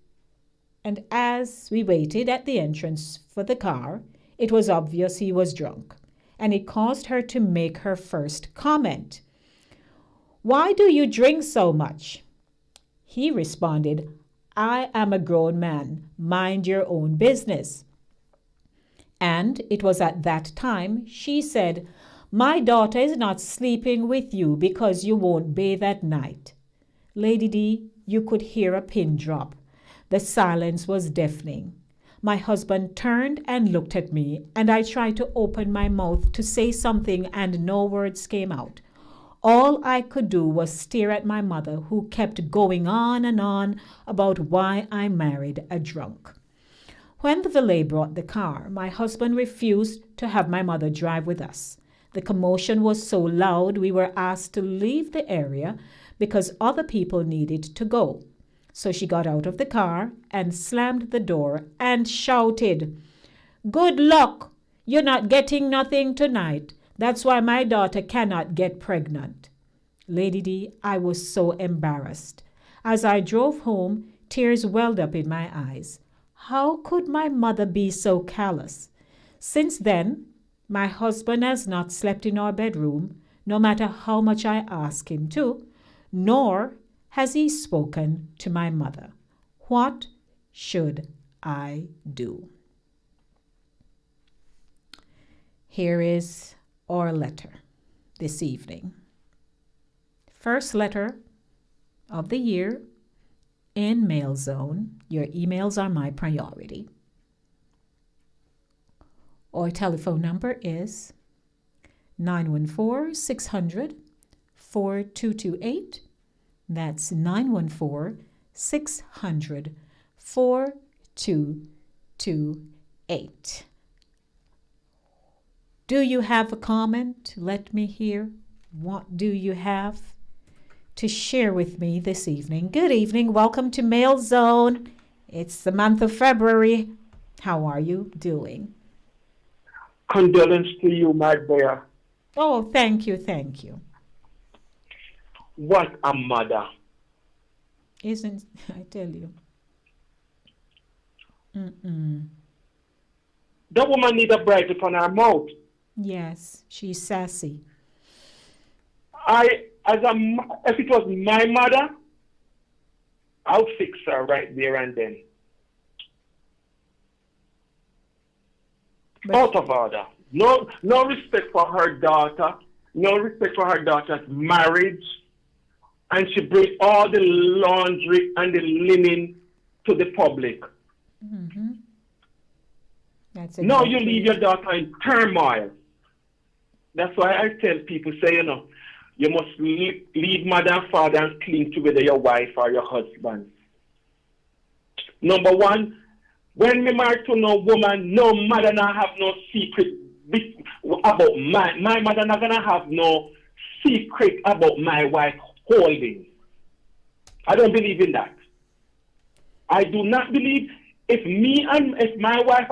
we waited at the entrance for the car, it was obvious he was drunk, and it caused her to make her first comment. "Why do you drink so much?" He responded, "I am a grown man. Mind your own business." And it was at that time she said, "My daughter is not sleeping with you because you won't bathe at night." Lady D, you could hear a pin drop. The silence was deafening. My husband turned and looked at me, and I tried to open my mouth to say something, and no words came out. All I could do was stare at my mother, who kept going on and on about why I married a drunk. When the valet brought the car, my husband refused to have my mother drive with us. The commotion was so loud we were asked to leave the area because other people needed to go. So she got out of the car and slammed the door and shouted, "Good luck! You're not getting nothing tonight. That's why my daughter cannot get pregnant." Lady D, I was so embarrassed. As I drove home, tears welled up in my eyes. How could my mother be so callous? Since then, my husband has not slept in our bedroom, no matter how much I ask him to, nor has he spoken to my mother. What should I do? Here is our letter this evening. First letter of the year in Mail Zone. Your emails are my priority. Our telephone number is 914-600-4228. That's 914-600-4228. Do you have a comment? Let me hear. What do you have to share with me this evening? Good evening. Welcome to Mail Zone. It's the month of February. How are you doing? Condolence to you, my dear. Oh, thank you, thank you. What a mother. Isn't, I tell you. That woman need a bright upon her mouth. Yes, she's sassy. If it was my mother, I'll fix her right there and then. But Out of order. No respect for her daughter. No respect for her daughter's marriage. And she bring all the laundry and the linen to the public. that's No, you exactly leave your daughter in turmoil. That's why I tell people, say, you must leave mother and father and cling to whether your wife or your husband. Number one, when me married to no woman, no mother not have no secret about my mother not gonna have no secret about my wife holding. I don't believe in that. I do not believe if my wife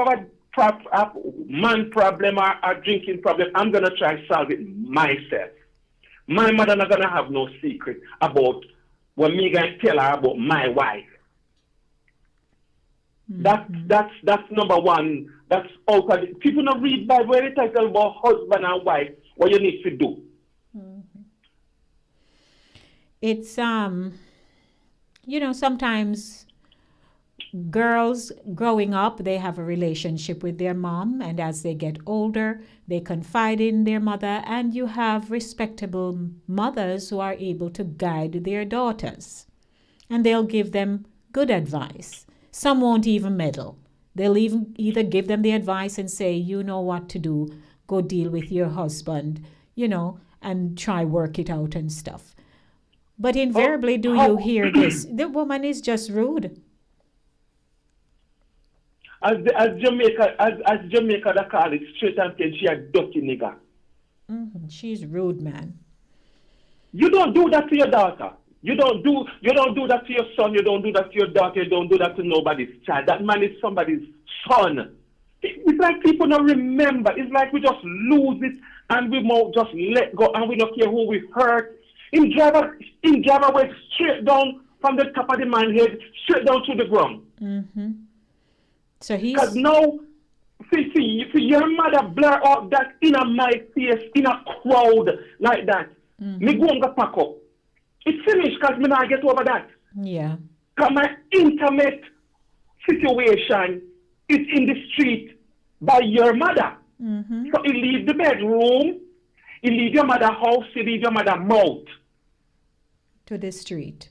have a man problem or a drinking problem, I'm gonna try to solve it myself. My mother not gonna have no secret about what me gonna tell her about my wife. That's number one. That's out of it. People not read Bible when they talk about husband and wife, what you need to do. it's sometimes girls growing up, they have a relationship with their mom, and as they get older, they confide in their mother, and you have respectable mothers who are able to guide their daughters, and they'll give them good advice. Some won't even meddle. They'll even either give them the advice and say, you know what to do, go deal with your husband, and try work it out and stuff. But invariably, do you hear this? The woman is just rude. As Jamaica they call it, straight and plain, she a dirty nigger. She's rude, man. You don't do that to your daughter. You don't do that to your son. You don't do that to your daughter. You don't do that to nobody's child. That man is somebody's son. It's like people don't remember. It's like we just lose it and we won't just let go and we don't care who we hurt. In driver went straight down from the top of the man's head, straight down to the ground. So he's... Because now, see, your mother blur out that in my face, in a crowd like that. Me go and go pack up. It's finished because me not get over that. Yeah. Because my intimate situation is in the street by your mother. So you leave the bedroom, you leave your mother's house, you leave your mother's mouth. To the street.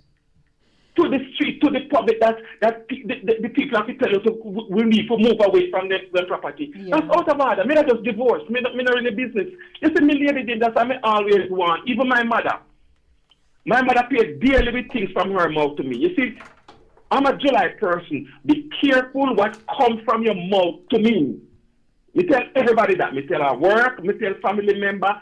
To the street, to the public, that the people have to tell us we need to move away from the property. Yeah. That's out of order. Me not just divorce. Me not really business. You see, me lady did that, I always want. Even my mother. My mother paid dearly with things from her mouth to me. You see, I'm a July person. Be careful what comes from your mouth to me. Me tell everybody that. Me tell our work. Me tell family member.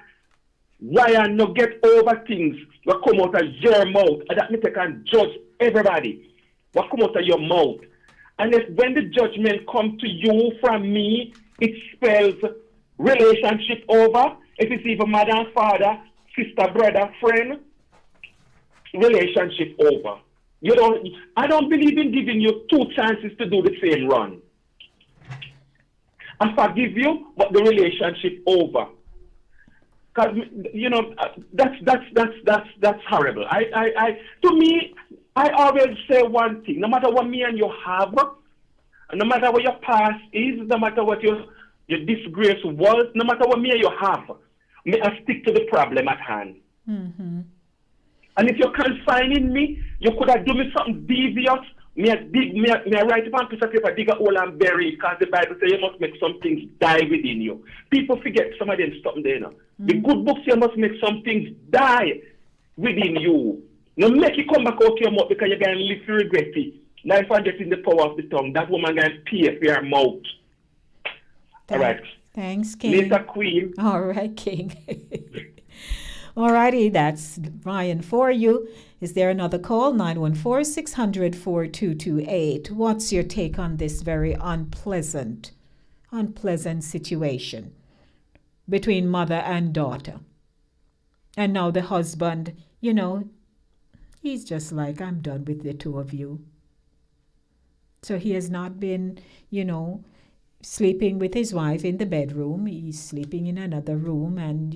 Why I not get over things that come out of your mouth. And that me take and judge everybody. What come out of your mouth. And if when the judgment comes to you from me, it spells relationship over. If it's even mother and father, sister, brother, friend, relationship over. I don't believe in giving you two chances to do the same run. I forgive you, but the relationship over. Because that's horrible. To me, I always say one thing: no matter what me and you have, no matter what your past is, no matter what your disgrace was, no matter what me and you have, may I stick to the problem at hand. And if you're confining me, you could have done me something devious. Me I write it on a piece of paper, dig a hole and bury it, because the Bible says you must make some things die within you. People forget some of them stuff there now. The good books, you must make some things die within you. Now make it come back out to your mouth because you're going to live to regret it. Now if I get in the power of the tongue, that woman going to pay for your mouth. All right. Thanks, King. Later, Queen. All right, King. Alrighty, that's Ryan for you. Is there another call? 914-600-4228. What's your take on this very unpleasant situation between mother and daughter? And now the husband, he's just like, I'm done with the two of you. So he has not been, sleeping with his wife in the bedroom. He's sleeping in another room, and,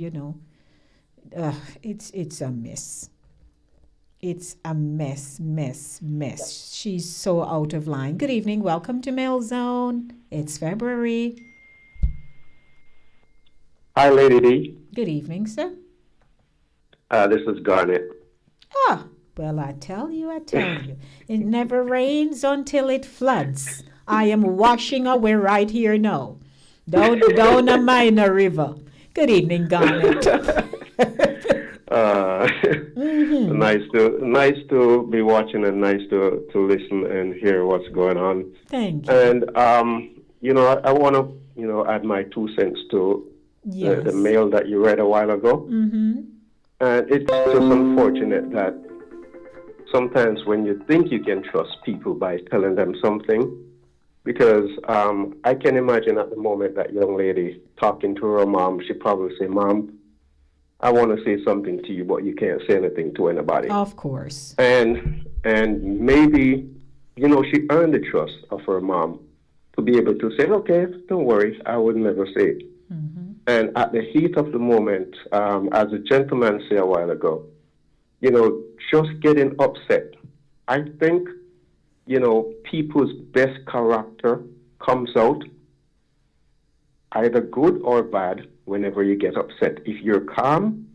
it's a mess. It's a mess. She's so out of line. Good evening. Welcome to Mail Zone. It's February. Hi, Lady D. Good evening, sir. This is Garnet. Ah, well, I tell you. It never rains until it floods. I am washing away right here now. Down a minor river. Good evening, Garnet. Nice to be watching and nice to listen and hear what's going on. Thank you. And I want to add my 2 cents to the mail that you read a while ago. Mm-hmm. And it's just unfortunate that sometimes when you think you can trust people by telling them something, because I can imagine at the moment that young lady talking to her mom, she probably say, "Mom, I want to say something to you, but you can't say anything to anybody." Of course. And maybe, she earned the trust of her mom to be able to say, "Okay, don't worry, I would never say it." Mm-hmm. And at the heat of the moment, as a gentleman said a while ago, just getting upset. I think, people's best character comes out, either good or bad, whenever you get upset. If you're calm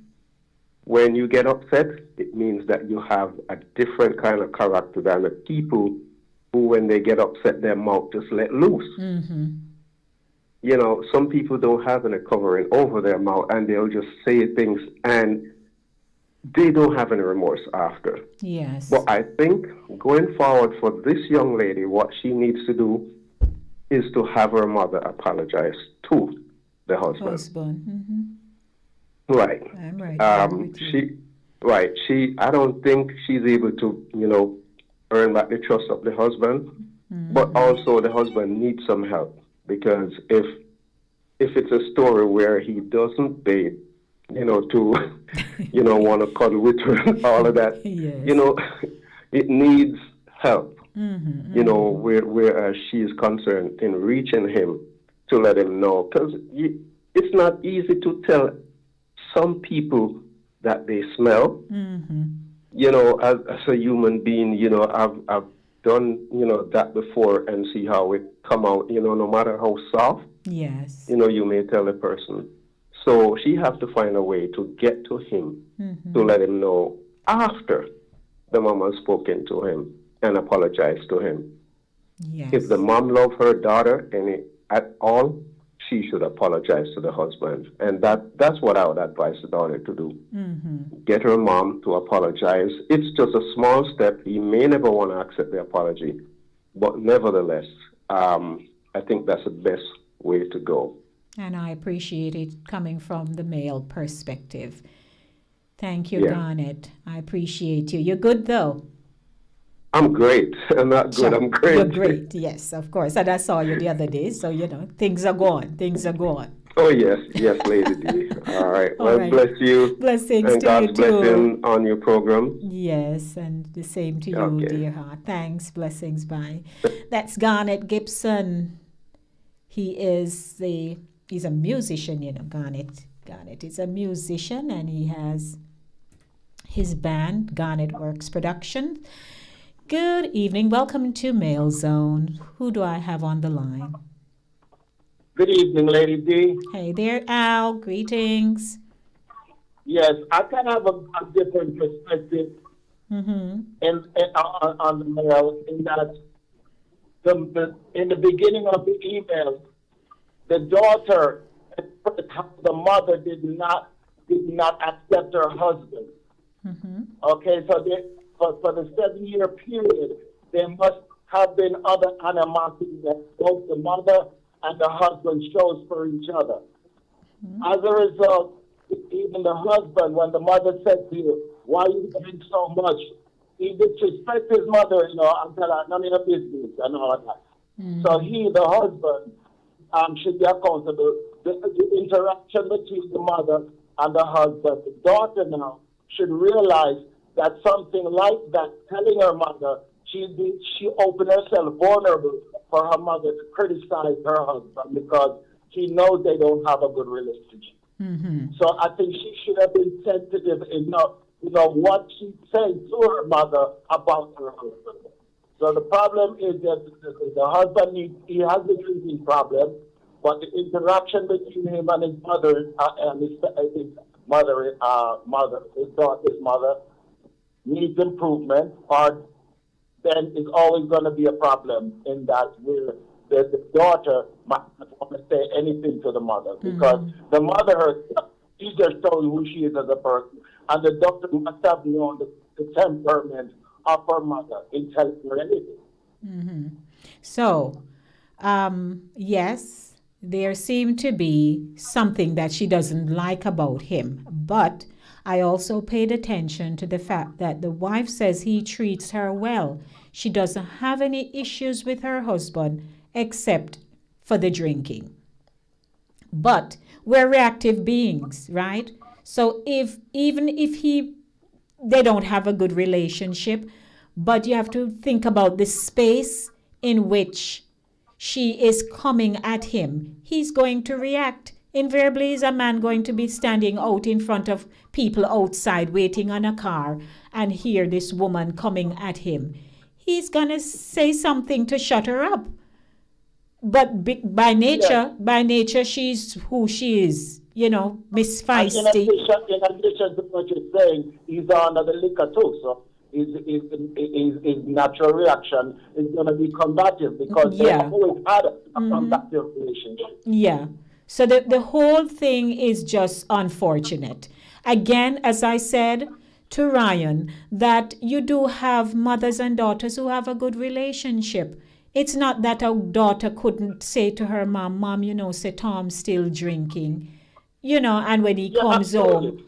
when you get upset, it means that you have a different kind of character than the people who, when they get upset, their mouth just let loose. Mm-hmm. Some people don't have any covering over their mouth, and they'll just say things, and they don't have any remorse after. Yes. But I think going forward for this young lady, what she needs to do is to have her mother apologize to the husband. Mm-hmm. Right. I'm right. With you. I don't think she's able to, earn back the trust of the husband. Mm-hmm. But also the husband needs some help, because if it's a story where he doesn't bathe, to, want to cuddle with her and all of that, Yes. it needs help, Mm-hmm. where she is concerned in reaching him to let him know. Because it's not easy to tell some people that they smell. Mm-hmm. As a human being, I've done, that before and see how it come out, no matter how soft, Yes. you may tell a person. So she has to find a way to get to him, Mm-hmm. to let him know after the mom has spoken to him and apologized to him. Yes. If the mom loves her daughter at all, she should apologize to the husband. And that's what I would advise the daughter to do. Mm-hmm. Get her mom to apologize. It's just a small step. He may never want to accept the apology, but nevertheless, I think that's the best way to go. And I appreciate it coming from the male perspective. Thank you, Yeah. Garnet. I appreciate you. You're good, though. I'm great. I'm not good. I'm great. You're great. Yes, of course. And I saw you the other day. So, things are going. Oh, yes, Lady D. All right. All Well, right. bless you. Blessings And to God's you, too. blessing on your program. Yes, and the same to you, Okay. dear heart. Thanks. Blessings. Bye. That's Garnet Gibson. He's a musician, Garnet. Garnet is a musician, and he has his band, Garnet Works Production. Good evening. Welcome to Mail Zone. Who do I have on the line? Good evening, Lady D. Hey there, Al. Greetings. Yes, I kind of have a different perspective Mm-hmm. on the mail, in that in the beginning of the email, the daughter, the mother did not accept her husband. Mm-hmm. Okay, so for the 7-year period, there must have been other animosity that both the mother and the husband shows for each other. Mm-hmm. As a result, even the husband, when the mother said to you, "Why are you doing so much?" he disrespects his mother, and tell her, "None of your business," and all of that. Mm-hmm. So he, the husband, should be accountable. The interaction between the mother and the husband, the daughter now should realize that something like that, telling her mother, she opened herself vulnerable for her mother to criticize her husband because she knows they don't have a good relationship. Mm-hmm. So I think she should have been sensitive enough what she said to her mother about her husband. So the problem is that the husband he has a drinking problem, but the interaction between him and his mother and his daughter's mother needs improvement, or then it's always going to be a problem in that where the daughter might not want to say anything to the mother because the mother herself, she's just told who she is as a person, and the doctor must have known the temperament of her mother in telling her anything. So, yes, there seemed to be something that she doesn't like about him, but I also paid attention to the fact that the wife says he treats her well. She doesn't have any issues with her husband except for the drinking. But we're reactive beings, right? So even if they don't have a good relationship, but you have to think about the space in which she is coming at him. He's going to react. Invariably, is a man going to be standing out in front of people outside waiting on a car and hear this woman coming at him? He's going to say something to shut her up. But by nature, she's who she is, Miss Feisty. In addition to what you're saying, he's under the liquor too, so his natural reaction is going to be combative because they always had a combative relationship. Yeah. So the whole thing is just unfortunate. Again, as I said to Ryan, that you do have mothers and daughters who have a good relationship. It's not that a daughter couldn't say to her mom, say Tom's still drinking, and when he comes home,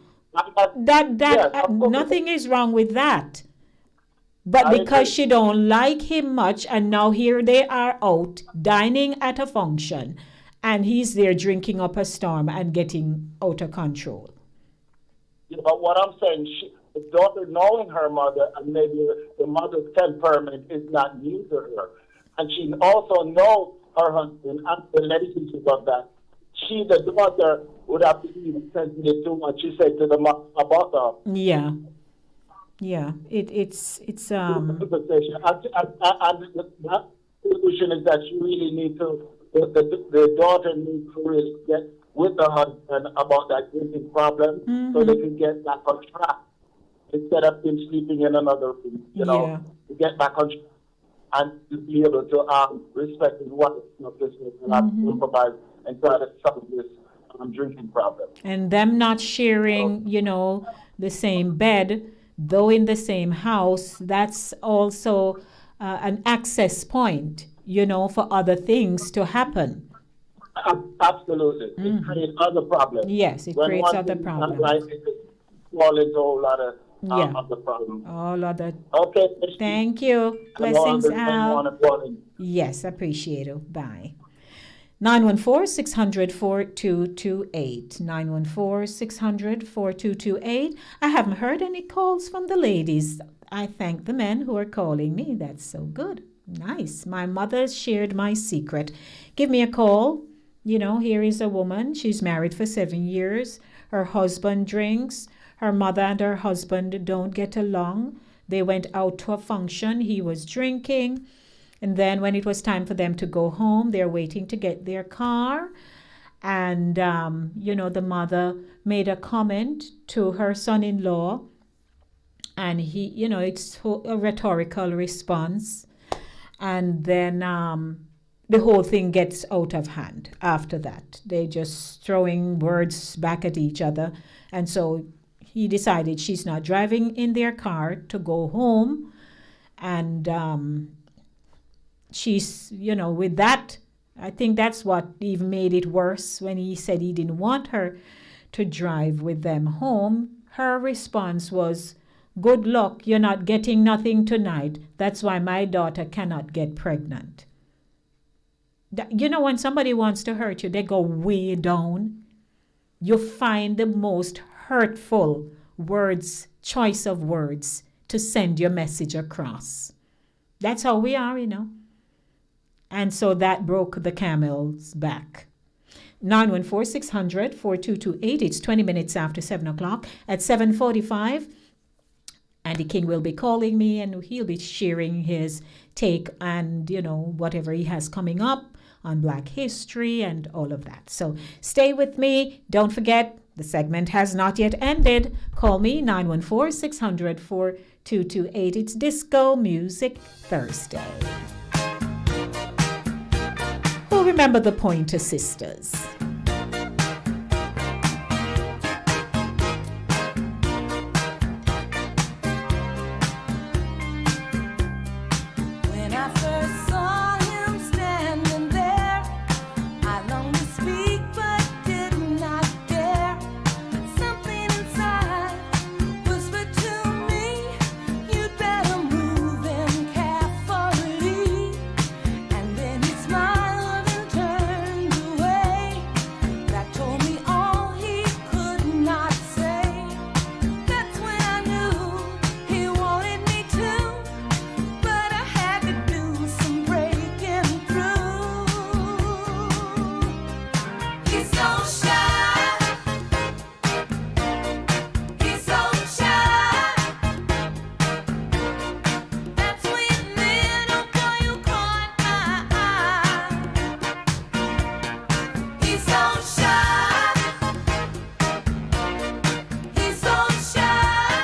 nothing is wrong with that. But because she don't like him much, and now here they are out dining at a function, and he's there drinking up a storm and getting out of control. But what I'm saying, the daughter knowing her mother, and maybe the mother's temperament is not new to her. And she also knows her husband and the relationship of that. She, the daughter, would have to be sensitive to what she said to the mother about her. Yeah. It's And that solution is that she really needs to, the daughter needs to really get with the husband about that drinking problem so they can get back on track instead of him sleeping in another room, to get back on track and to be able to respect his wife, and have to improvise and try to solve this drinking problem. And them not sharing, the same bed, though in the same house, that's also an access point, for other things to happen. Absolutely. It creates other problems. Yes, it creates other problems. Right, it fall into a whole lot of other problems. All other. Okay. Thank you. Blessings, Al. Yes, appreciate it. Bye. 914-600-4228. 914-600-4228. I haven't heard any calls from the ladies. I thank the men who are calling me. That's so good. Nice. My mother shared my secret. Give me a call. Here is a woman. She's married for 7 years. Her husband drinks. Her mother and her husband don't get along. They went out to a function. He was drinking. And then when it was time for them to go home, they're waiting to get their car. And, the mother made a comment to her son-in-law. And he, it's a rhetorical response. And then the whole thing gets out of hand after that. They just throwing words back at each other. And so he decided she's not driving in their car to go home. And she's, with that, I think that's what even made it worse when he said he didn't want her to drive with them home. Her response was, "Good luck, you're not getting nothing tonight. That's why my daughter cannot get pregnant." When somebody wants to hurt you, they go way down. You find the most hurtful words, choice of words to send your message across. That's how we are, And so that broke the camel's back. 914-600-4228. It's 20 minutes after 7 o'clock. At 7:45, Andy King will be calling me and he'll be sharing his take and, whatever he has coming up on Black history and all of that. So stay with me. Don't forget, the segment has not yet ended. Call me 914-600-4228. It's Disco Music Thursday. Who remember the Pointer Sisters? When I first saw him standing there, I longed to speak but did not dare. Something inside whispered to me, you'd better move in carefully. And then he smiled and turned away. That told me all he could not say. That's when I knew he wanted me to. But I had to do some breaking through. He's so shy. He's so shy. That sweet little boy who caught my eye. He's so shy. He's so shy.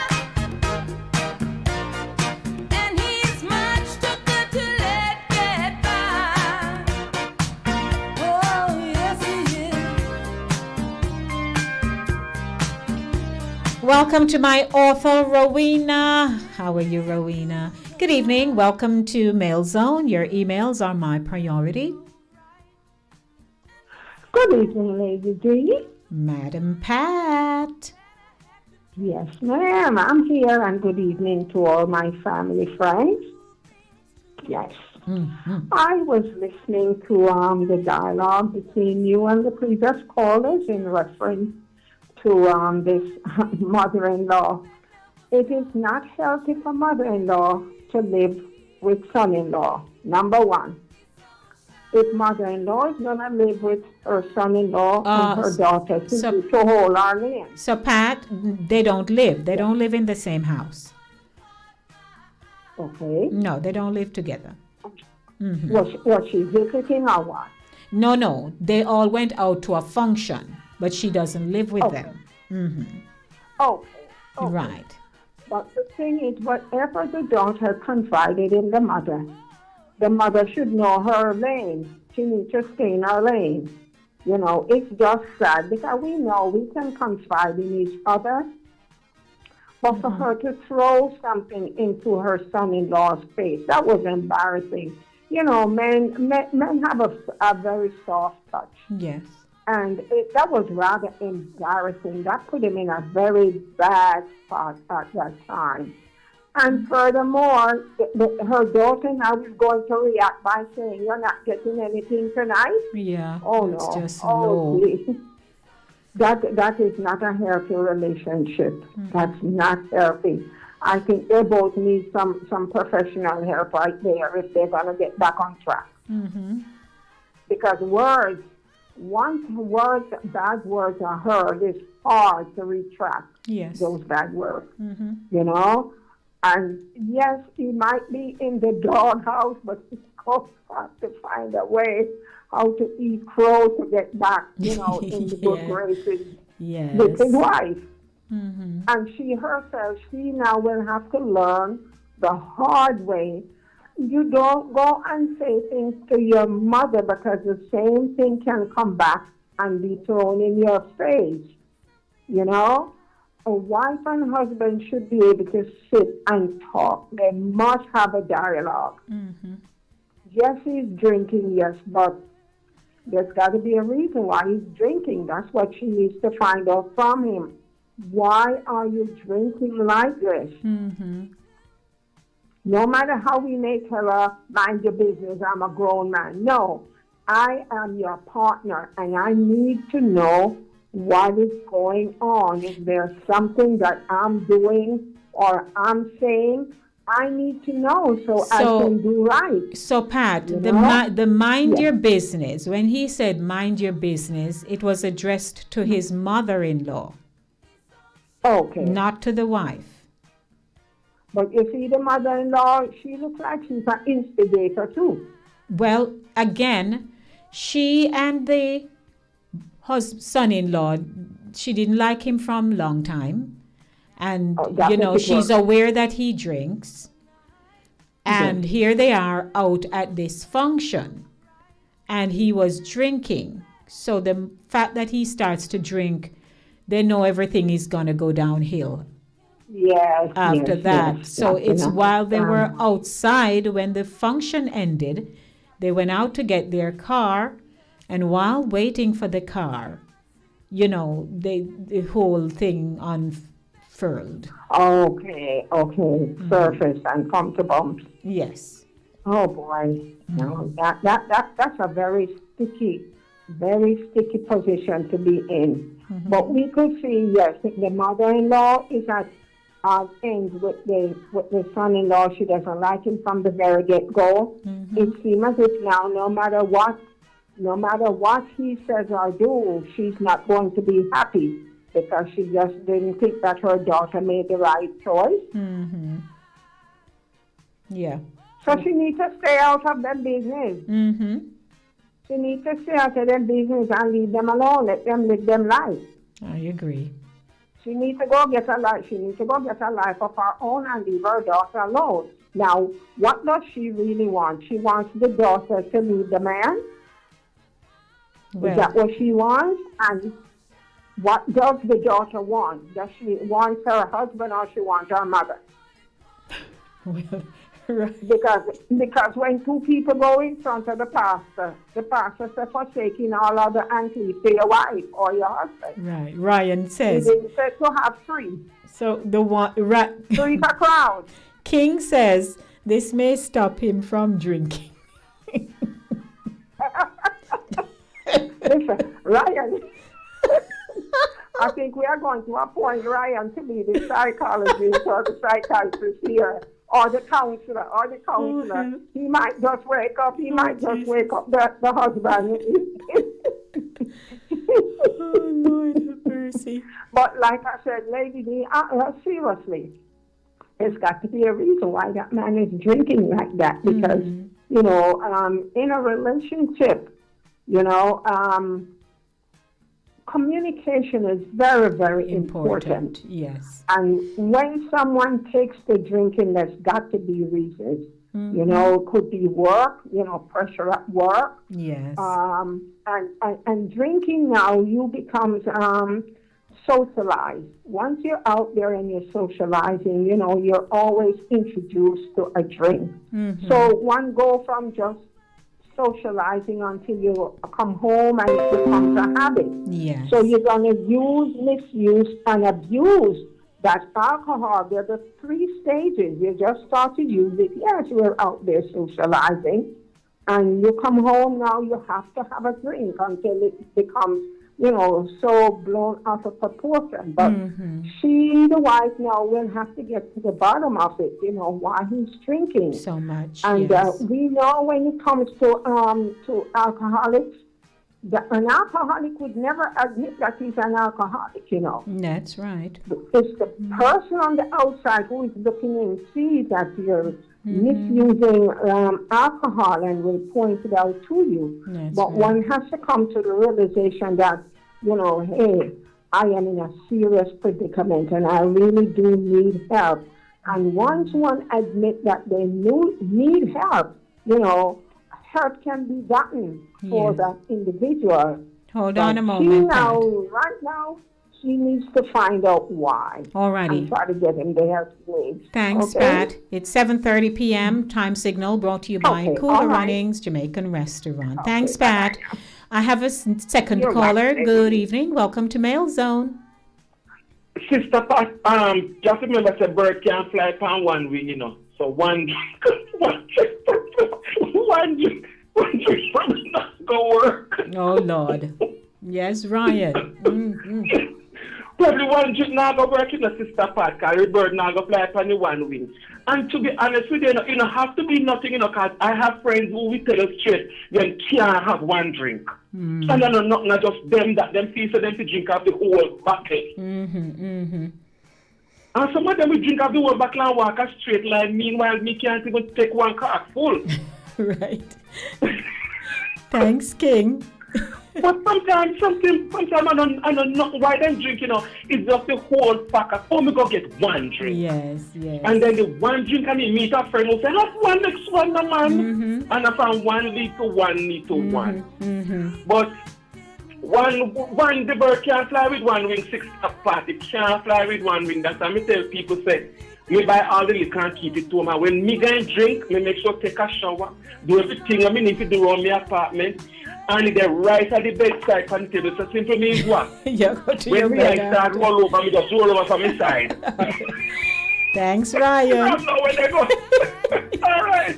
And he's much too good to let get by. Oh, yes, he is. Welcome to my author, Rowena. How are you, Rowena? Good evening. Welcome to Mail Zone. Your emails are my priority. Good evening, Lady D. Madam Pat. Yes, ma'am. I'm here, and good evening to all my family friends. Yes. I was listening to the dialogue between you and the previous callers in reference to this mother-in-law. It is not healthy for mother-in-law to live with son-in-law, number one. If mother-in-law is going to live with her son-in-law and her daughter, she so- needs to hold her land. So, Pat, they don't live. They don't live in the same house. Okay. No, they don't live together. Was she visiting or what? No. They all went out to a function, but she doesn't live with Okay. them. Okay. Right. But the thing is, whatever the daughter confided in the mother should know her lane. She needs to stay in her lane. It's just sad because we know we can confide in each other. But for her to throw something into her son-in-law's face, that was embarrassing. Men have a very soft touch. Yes. And that was rather embarrassing. That put him in a very bad spot at that time. And furthermore, her daughter now is going to react by saying, you're not getting anything tonight? Yeah. Oh, it's no. just Oh, low. please. That is not a healthy relationship. That's not healthy. I think they both need some professional help right there if they're going to get back on track. Because once bad words are heard, it's hard to retract Yes. those bad words. And yes, he might be in the doghouse, but he's going to have to find a way how to eat crow to get back, in the good Yeah. graces Yes. with his wife. And she herself, she now will have to learn the hard way. You don't go and say things to your mother because the same thing can come back and be thrown in your face. A wife and husband should be able to sit and talk. They must have a dialogue. Yes, he's drinking, yes, but there's got to be a reason why he's drinking. That's what she needs to find out from him. Why are you drinking like this? No matter how we may tell her, mind your business, I'm a grown man. No, I am your partner, and I need to know what is going on. If there's something that I'm doing or I'm saying, I need to know so I can do right. So, Pat, You the know? mind Yes. your business, when he said mind your business, it was addressed to his mother-in-law, Okay. not to the wife. But you see, the mother-in-law, she looks like she's an instigator too. Well, again, she and the son-in-law, she didn't like him from a long time. And, she's aware that he drinks. And here they are out at this function. And he was drinking. So the fact that he starts to drink, they know everything is going to go downhill. Yes. After that. Yes, so it's while they were outside when the function ended, they went out to get their car. And while waiting for the car, the whole thing unfurled. Okay. Surface and come to bumps. Yes. Oh boy. No, that's a very sticky position to be in. But we could see, yes, the mother-in-law is at ends with the son-in-law. She doesn't like him from the very get-go. It seems as if now, no matter what he says or do, she's not going to be happy because she just didn't think that her daughter made the right choice. Yeah. So she needs to stay out of their business. She needs to stay out of their business and leave them alone. Let them live them life. I agree. She needs to go get a life. She needs to go get a life of her own and leave her daughter alone. Now, what does she really want? She wants the daughter to leave the man. Well, is that what she wants? And what does the daughter want? Does she want her husband or she wants her mother? Well, right. Because when two people go in front of the pastor says forsaking all other and cleave to your wife or your husband. Right. Ryan says. He didn't say to have three. So the one three per crowd. King says this may stop him from drinking. Listen, Ryan. I think we are going to appoint Ryan to be the psychologist or the psychiatrist here, or the counselor. He might just wake up. The husband. Oh, Lord have mercy. But like I said, Lady D, seriously, there's got to be a reason why that man is drinking like that. Because, in a relationship, communication is very, very important. Yes. And when someone takes to drinking, there's got to be reasons. It could be work, pressure at work. Yes. And drinking now, you becomes socialized. Once you're out there and you're socializing, you're always introduced to a drink. So one go from just socializing until you come home and it becomes a habit. Yes. So you're going to use, misuse, and abuse that alcohol. There are the three stages. You just start to use it. Yes, we're out there socializing. And you come home now, you have to have a drink until it becomes, so blown out of proportion. But she, the wife, now will have to get to the bottom of it, why he's drinking so much. And we know when it comes to alcoholics, an alcoholic would never admit that he's an alcoholic, That's right. It's the person on the outside who is looking in, sees that you're misusing alcohol and will point it out to you. But one has to come to the realization that, hey, I am in a serious predicament and I really do need help. And once one admits that they need help, help can be gotten for that individual. Hold on a moment. Right now, she needs to find out why. All righty. And try to get him the help he needs. Thanks, Pat. It's 7:30 p.m. Time signal brought to you by Cooler Runnings Jamaican Restaurant. Thanks, Pat. I have a second caller. Good evening. Welcome to Mail Zone. Sister Pat, just remember that bird can't fly upon one wing, So one drink probably not go work. Oh, Lord. Yes, Ryan. Probably one drink not go work, Sister Pat, because the bird not go fly upon the one wing. And to be honest with you, you know, have to be nothing, because I have friends who will tell us straight, they can't have one drink. And then not just them, that them feel so them to drink up the whole bucket. And some of them will drink up the whole bottle and walk a straight line. Meanwhile, me can't even take one cork full. Right. Thanks, King. But sometimes I don't know why them drink, it's just the whole pack of, me go get one drink. Yes. And then the one drink and you meet a friend who say, have one next one, no, man. Mm-hmm. And I found 1 little, 1 little, one. Mm-hmm. But one the bird can't fly with one wing, 6 o'clock party can't fly with one wing. That's why I tell people say, me buy all the liquor and keep it to home. And when me go and drink, me make sure take a shower, do everything I need to do around my apartment. And they right at the bedside on the table. So simple means what? When me I start roll over, me just roll over from inside. Thanks, Ryan. I don't know where they go. All right.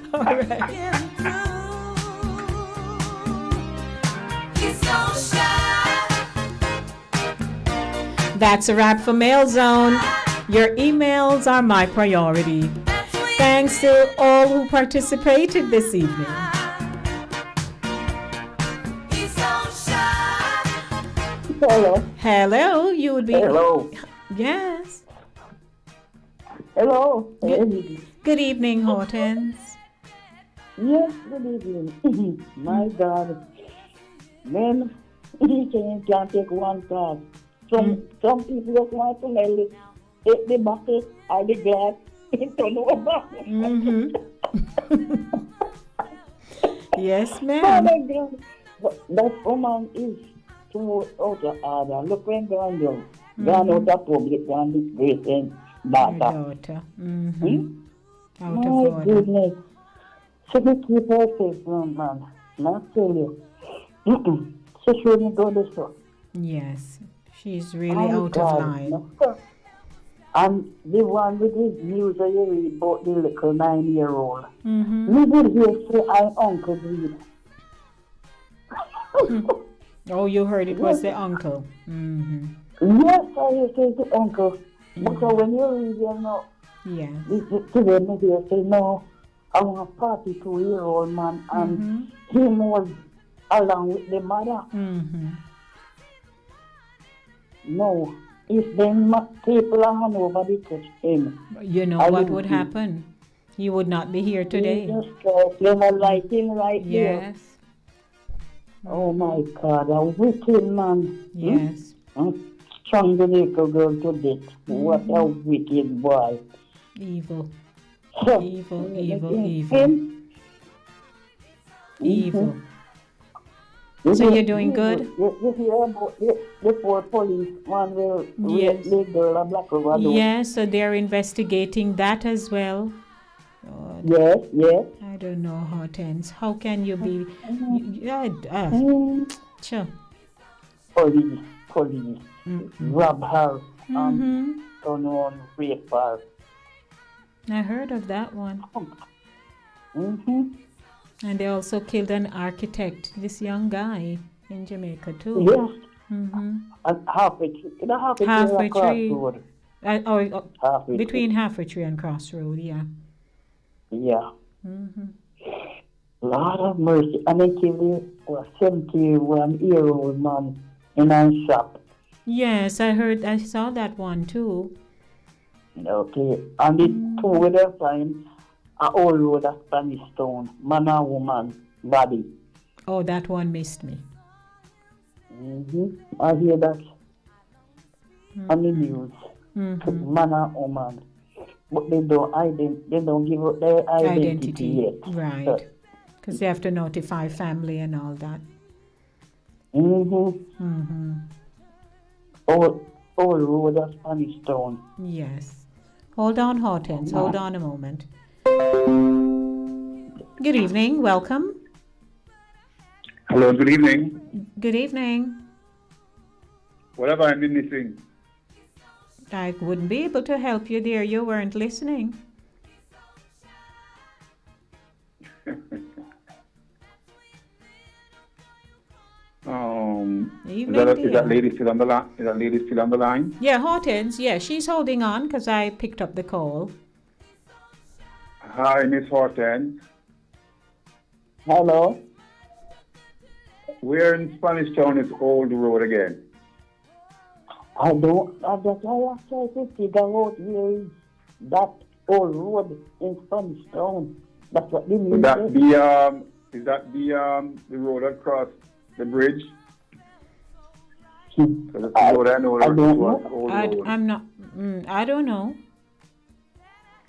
That's a wrap for Mail Zone. Your emails are my priority. Thanks to all who participated this evening. Hello, you would be. Hello. Yes. Hello. Good evening, Hortense. Yes, good evening. My God. Men, can't take one class. Some people just want to take the bottle or the glass into over. Mm-hmm. Yes, ma'am. Oh my God. That woman is too out of order. Look when gone down. Gone out of public and disgracing daughter. Out My of order. goodness. She should keep her face on, man. Not tell you. She shouldn't go this way. Yes, she's really out of line. And the one with his news that you read about the little 9-year-old. Mm-hmm. We did hear say I uncle read. Oh, you heard it was the uncle. Mm-hmm. Yes, I hear say the uncle. But so when you read, you know, yes. Today maybe you say, no, I want a 42-year-old man, and he was along with the mother. Mm-hmm. No, if them people are over the touch him. You know what would happen? He would not be here today. You know, like him right here. Yes. Oh my God, a wicked man. Yes. Strong the little girl to death. What a wicked boy. Evil. So, Evil. So you're doing good? You hear about the poor police man will rape the girl and black over. Yes, so they're investigating that as well. God. Yes. I don't know, Hortense. How can you be? Sure. Police. Rob her and turn on rape her. I heard of that one. Mm-hmm. And they also killed an architect, this young guy in Jamaica too. Yes. Mm-hmm. And halfway tree. Between halfway tree and crossroad, yeah. Yeah. Mm-hmm. Lord of mercy. And they killed a 71-year-old man in a shop. Yes, I saw that one too. Okay. And the two with them find a old road at Spanish Town, man and woman, body. Oh, that one missed me. I hear that on the news. Man and woman. But they don't give up their identity yet. Right. Because they have to notify family and all that. Old road at Spanish Town. Yes. Hold on, Hortense. Hold on a moment. Good evening. Welcome. Hello, good evening. Good evening. What have I been missing? I wouldn't be able to help you there. You weren't listening. Is that lady still on the line? Is that lady still on the line? Yeah, Hortense. Yeah, she's holding on because I picked up the call. Hi, Miss Hortense. Hello. Where in Spanish Town is Old Road again? I just I try to figure out where is that old road in Sunstone. That's what Denise Would that said. be is that the road across the bridge? That's the road I know. I don't was know. old road. I'm not. I don't know.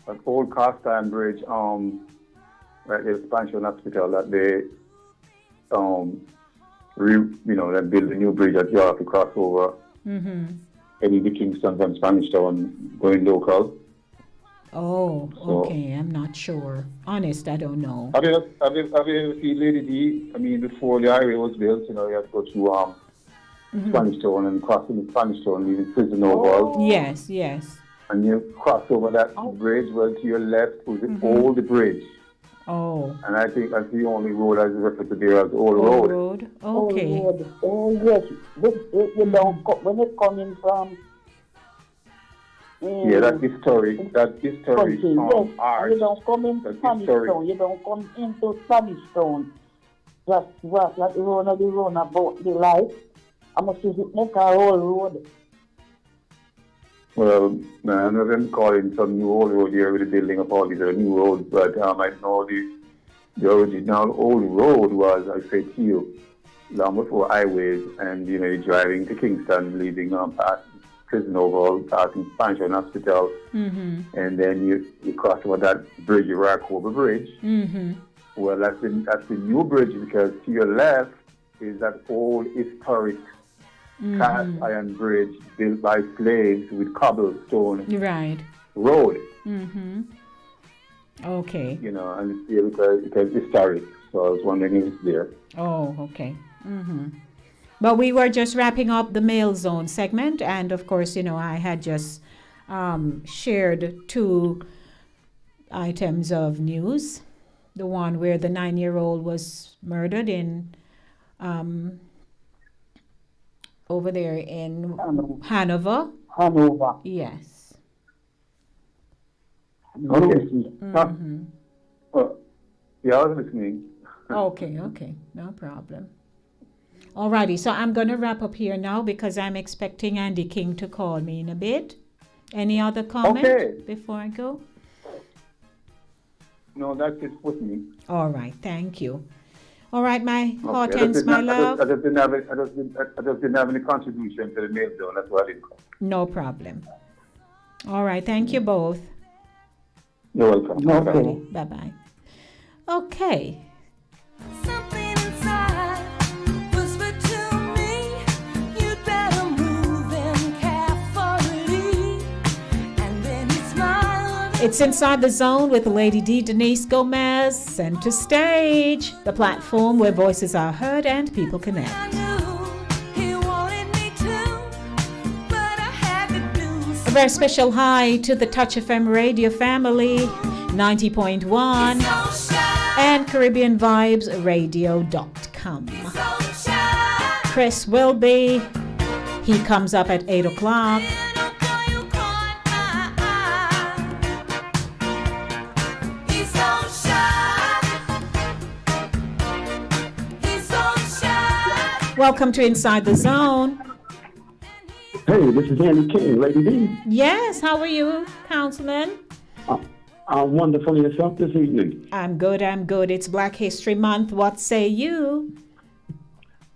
An old cast iron bridge, like the expansion hospital that they, they build a new bridge that you have to cross over. Mm-hmm. Eddie the Kingston from Spanish Town going local. Oh, So- okay. I'm not sure. Honest, I don't know. Have you ever seen Lady D? I mean, before the highway was built, you had to go through Spanish Town and crossing the Spanish Town, leaving Prison Oval. Yes, yes. And you cross over that bridge, well, to your left was the old bridge. Oh. And I think that's the only road as referred to there as Old Old Road. road. Okay. Oh, yes. You don't when it's coming from. Yeah, that's historic. That's historic. Country, yes. Art. You don't come in That's Spanish historic. Town. You don't come into Spanish Town. Just what? Like the run about the life. I must use it make a whole road. Well, I know them calling some new old road here with the building of all these new roads, but I know the original old road was, I say to you, long before highways, and you're driving to Kingston, leaving past Prison Oval, passing Spanish Hospital, Mm-hmm. and then you cross over that bridge, Rackover Bridge. Mm-hmm. Well, that's the new bridge, because to your left is that old historic cast iron bridge built by slaves with cobblestone Right. road. Mm-hmm. Okay. And it's there because it's historic. So I was wondering if it's there. Oh, okay. Mm-hmm. But we were just wrapping up the Mail Zone segment, and of course, I had just shared 2 items of news. The one where the 9-year-old was murdered in over there in Hanover. Hanover. Yes. Okay. Mm-hmm. Yeah, I was listening. Okay, no problem. Alrighty, so I'm going to wrap up here now because I'm expecting Andy King to call me in a bit. Any other comment Okay. before I go? No, that's it with me. All right, thank you. All right, my Okay. Hortense, my love. I just didn't have any contribution to the mail zone. That's why I didn't call. No problem. All right, thank you both. You're welcome. Alrighty, bye-bye. Okay. Something inside whispered to me, you'd better move in carefully. And then he smiled. It's Inside the Zone with Lady D, Denise Gomez, center stage, the platform where voices are heard and people connect. I knew he wanted me to, but I had to do A very special hi to the Touch FM radio family, 90.1 so shy, and Caribbean Vibes Radio.com. so shy. Chris Wilby, he comes up at 8 o'clock. You caught my eye. He's so shy. He's so shy. Welcome to Inside the Zone. Hey, this is Andy King, Lady D. Yes, how are you, Councilman? I'm wonderful yourself this evening. I'm good. It's Black History Month. What say you?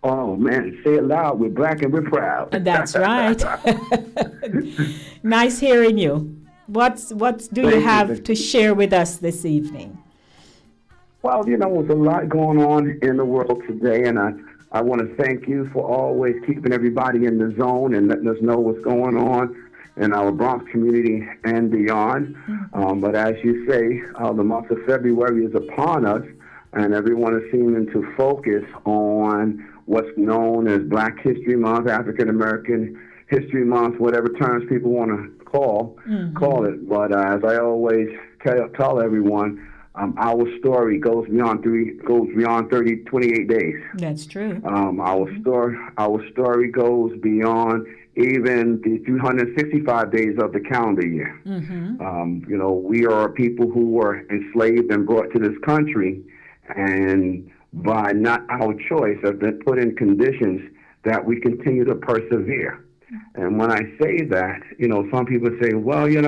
Oh man, say it loud. We're black and we're proud. That's right. Nice hearing you. What do Thank you you. have to share with us this evening? Well, there's a lot going on in the world today, and I want to thank you for always keeping everybody in the zone and letting us know what's going on in our Bronx community and beyond. But as you say, the month of February is upon us, and everyone is seeming to focus on what's known as Black History Month, African American History Month, whatever terms people want to call it. But as I always tell everyone, our story goes beyond 28 days. That's true. Our story goes beyond even the 365 days of the calendar year. We are people who were enslaved and brought to this country, and by not our choice have been put in conditions that we continue to persevere. And when I say that, some people say, well, you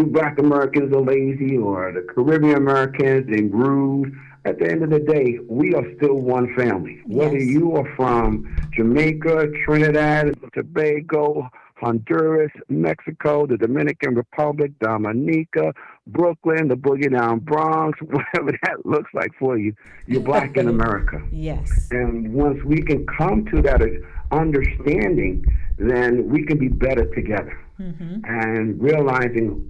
Black Americans are lazy, or the Caribbean Americans, they rude. At the end of the day, we are still one family. Whether you are from Jamaica, Trinidad, Tobago, Honduras, Mexico, the Dominican Republic, Dominica, Brooklyn, the Boogie Down Bronx, whatever that looks like for you, you're Black in America. Yes. And once we can come to that understanding, then we can be better together. And realizing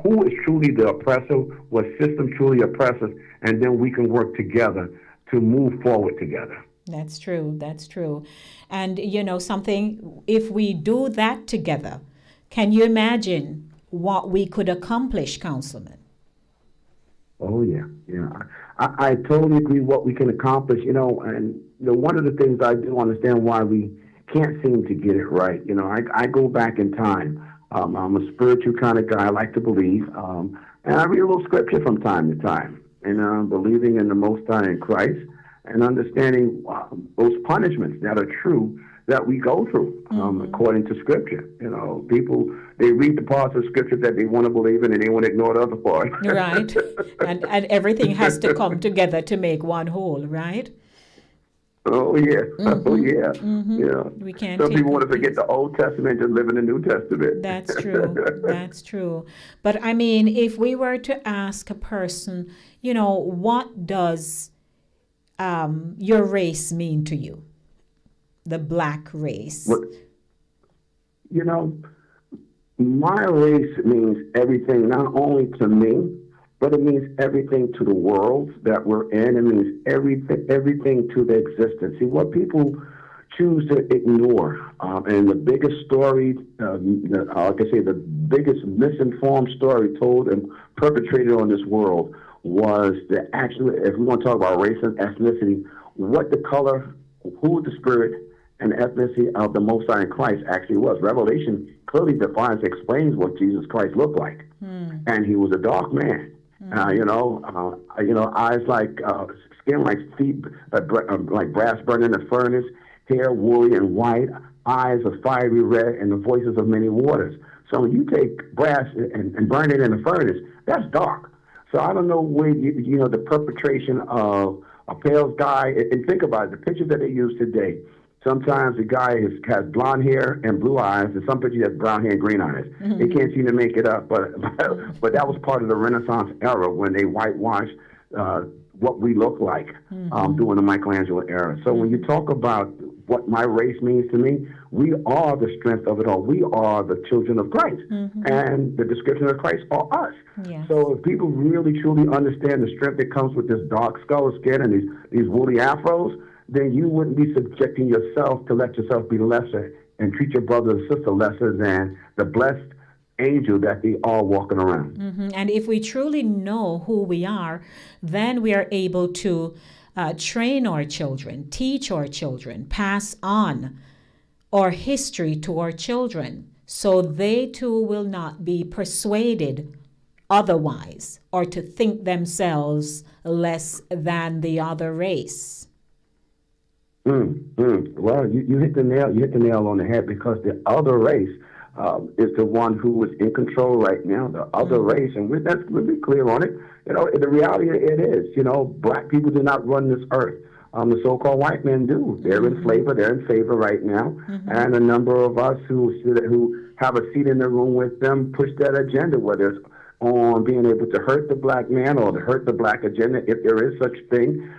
who is truly the oppressor, what system truly oppresses, and then we can work together to move forward together. That's true. That's true. And something, if we do that together, can you imagine what we could accomplish, Councilman? Oh, yeah. I totally agree what we can accomplish, and one of the things I do understand why we can't seem to get it right. I go back in time. I'm a spiritual kind of guy. I like to believe. And I read a little scripture from time to time. And believing in the Most High in Christ and understanding those punishments that are true that we go through according to Scripture. People, they read the parts of Scripture that they want to believe in and they want to ignore the other part. Right. And everything has to come together to make one whole, right? Oh, yeah. Oh, yeah. Yeah. We can't. Some people want to forget the Old Testament and live in the New Testament. That's true. That's true. But I mean, if we were to ask a person, what does your race mean to you? The Black race. My race means everything, not only to me, but it means everything to the world that we're in. It means everything to the existence. See, what people choose to ignore, and the biggest story, the biggest misinformed story told and perpetrated on this world was that actually, if we want to talk about race and ethnicity, what the color, who the spirit, and ethnicity of the Most High in Christ actually was. Revelation clearly defines, explains what Jesus Christ looked like. And he was a dark man. Eyes like skin like feet, like brass burning in the furnace, hair woolly and white, eyes of fiery red, and the voices of many waters. So when you take brass and burn it in the furnace, that's dark. So I don't know where the perpetration of a pale guy. And think about it, the pictures that they use today. Sometimes the guy has blonde hair and blue eyes, and some pictures has brown hair and green eyes. They can't seem to make it up, but that was part of the Renaissance era when they whitewashed what we look like during the Michelangelo era. So when you talk about what my race means to me, we are the strength of it all. We are the children of Christ, and the description of Christ are us. Yes. So if people really truly understand the strength that comes with this dark skull skin and these woolly afros, then you wouldn't be subjecting yourself to let yourself be lesser and treat your brother and sister lesser than the blessed angel that they are walking around. And if we truly know who we are, then we are able to train our children, teach our children, pass on our history to our children, so they too will not be persuaded otherwise or to think themselves less than the other race. Well, you hit the nail on the head, because the other race is the one who is in control right now. The other race, and we'll be clear on it. The reality it is, Black people do not run this earth. The so-called white men do. They're in favor. They're in favor right now, and a number of us who have a seat in the room with them push that agenda, whether it's on being able to hurt the Black man or to hurt the Black agenda, if there is such thing.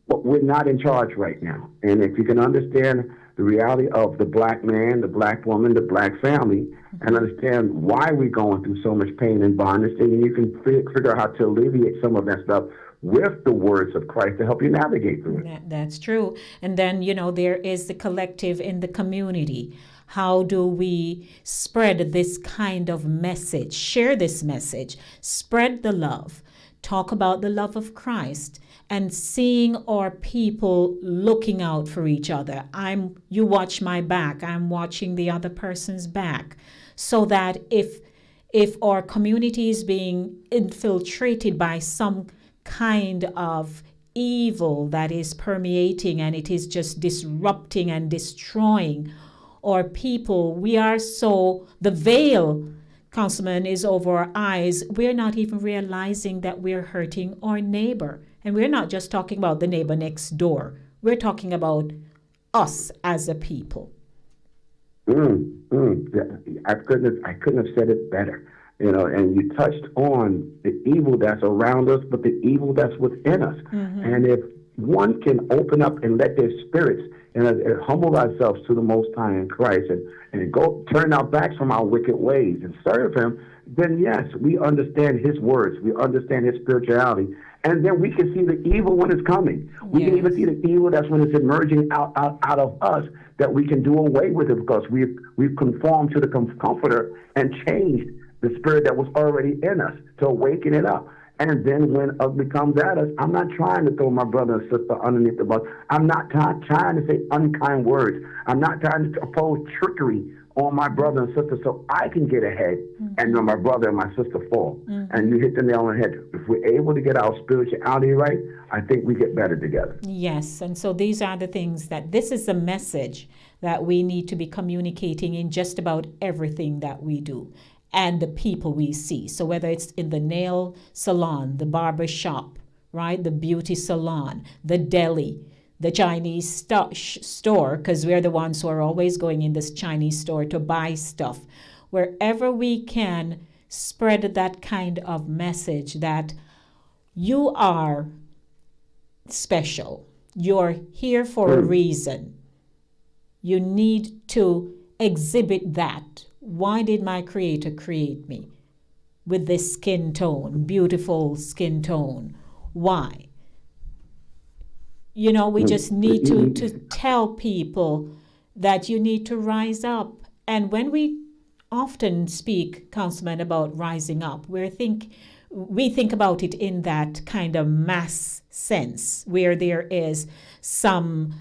But we're not in charge right now. And if you can understand the reality of the Black man, the Black woman, the Black family, and understand why we're going through so much pain and bondage, then you can figure out how to alleviate some of that stuff with the words of Christ to help you navigate through it. That's true. And then, there is the collective in the community. How do we spread this kind of message, share this message, spread the love, talk about the love of Christ, and seeing our people looking out for each other. You watch my back, I'm watching the other person's back, so that if our community is being infiltrated by some kind of evil that is permeating, and it is just disrupting and destroying our people. We are so, the veil, Councilman, is over our eyes. We're not even realizing that we're hurting our neighbor. And we're not just talking about the neighbor next door. We're talking about us as a people. I couldn't have said it better. And you touched on the evil that's around us, but the evil that's within us. And if one can open up and let their spirits and humble ourselves to the Most High in Christ and go turn our backs from our wicked ways and serve Him, then yes, we understand His words, we understand His spirituality, and then we can see the evil when it's coming. We can even see the evil that's when it's emerging out of us, that we can do away with it because we've conformed to the Comforter and changed the spirit that was already in us to awaken it up. And then when ugly comes at us, I'm not trying to throw my brother and sister underneath the bus. I'm not trying to say unkind words. I'm not trying to oppose trickery on my brother and sister so I can get ahead and my brother and my sister fall. And you hit the nail on the head. If we're able to get our spirituality right, I think we get better together. Yes, and so these are the things this is the message that we need to be communicating in just about everything that we do and the people we see. So whether it's in the nail salon, the barber shop, right, the beauty salon, the deli, the Chinese store, because we're the ones who are always going in this Chinese store to buy stuff. Wherever we can spread that kind of message that you are special, you're here for a reason. You need to exhibit that. Why did my Creator create me with this skin tone, beautiful skin tone? Why? We just need to tell people that you need to rise up. And when we often speak, Councilman, about rising up, we think about it in that kind of mass sense where there is some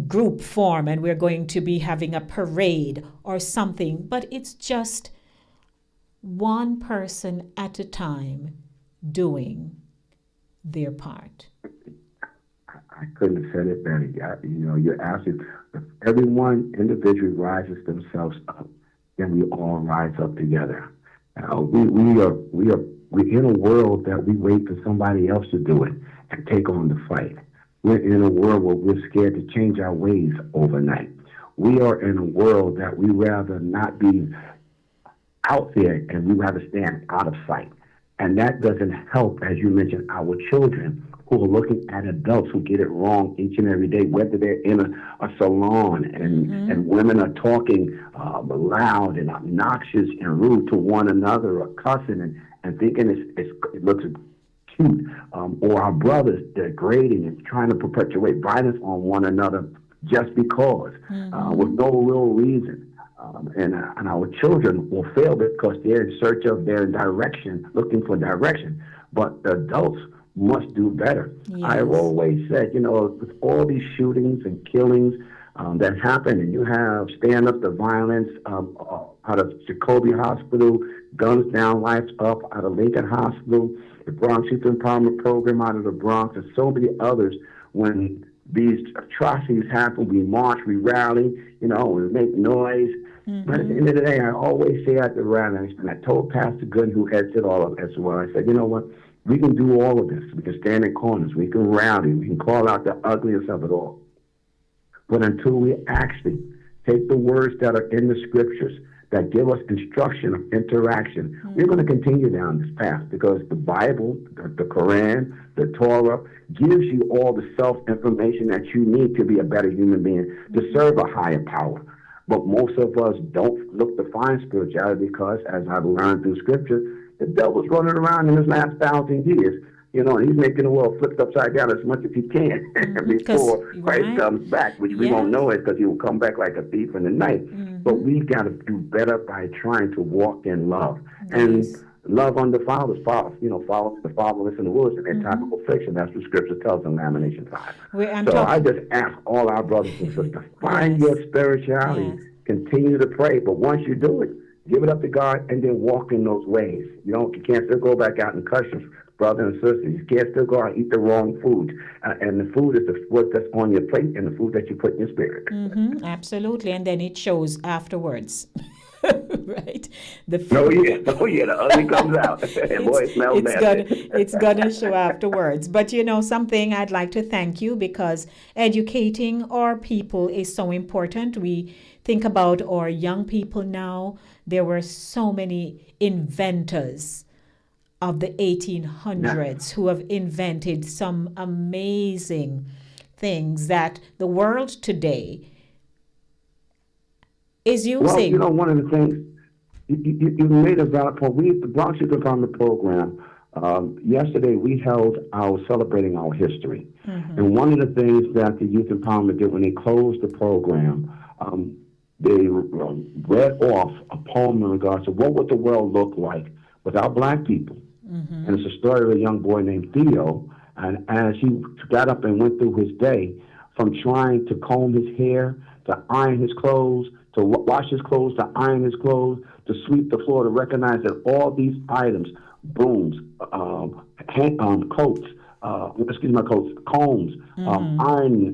group form and we're going to be having a parade or something, but it's just one person at a time doing their part. I couldn't have said it better. You're asking if everyone individually rises themselves up, then we all rise up together. We're in a world that we wait for somebody else to do it and take on the fight. We're in a world where we're scared to change our ways overnight. We are in a world that we rather not be out there and we rather stand out of sight. And that doesn't help, as you mentioned, our children who are looking at adults who get it wrong each and every day, whether they're in a salon and women are talking loud and obnoxious and rude to one another or cussing and thinking it looks cute, or our brothers degrading and trying to perpetuate violence on one another just because, with no real reason. And our children will fail because they're in search of their direction, looking for direction. But the adults must do better. Yes. I've always said, with all these shootings and killings that happen, and you have stand up to violence out of Jacoby Hospital, Guns Down, Lights Up out of Lincoln Hospital, the Bronx Youth Empowerment Program out of the Bronx, and so many others. When these atrocities happen, we march, we rally, we make noise. But at the end of the day, I always say at the rally, and I told Pastor Gooden, who heads it all up as well, I said, you know what? We can do all of this. We can stand in corners. We can rally. We can call out the ugliness of it all. But until we actually take the words that are in the scriptures that give us instruction of interaction, we're going to continue down this path because the Bible, the Quran, the Torah gives you all the self-information that you need to be a better human being, to serve a higher power. But most of us don't look to find spirituality because, as I've learned through scripture, the devil's running around in his last 1,000 years, and he's making the world flipped upside down as much as he can before Christ comes back, which we won't know it because he will come back like a thief in the night. But we've got to do better by trying to walk in love and love undefiled as follows. Follow the fatherless in the woods and their type of affliction. That's what Scripture tells in Lamentations 5. I just ask all our brothers and sisters, find your spirituality, continue to pray. But once you do it, Give it up to God and then walk in those ways. You can't still go back out and cuss your brother and sister. You can't still go out and eat the wrong food. And the food is the food that's on your plate and the food that you put in your spirit. Absolutely. And then it shows afterwards. Right? The Oh food. yeah, the ugly comes out. And boy, it smells nasty. It's gonna show afterwards. But something I'd like to thank you, because educating our people is so important. We think about our young people now. There were so many inventors of the 1800s who have invented some amazing things that the world today is using. Well, one of the things you made a valid point. The Bronx Youth Empowerment Program, yesterday we held celebrating our history. And one of the things that the Youth Empowerment did when they closed the program, they read off a poem in regards to what would the world look like without black people. And it's a story of a young boy named Theo. And as he got up and went through his day, from trying to comb his hair, to iron his clothes, to wash his clothes, to iron his clothes, to sweep the floor, to recognize that all these items, brooms, coats, combs,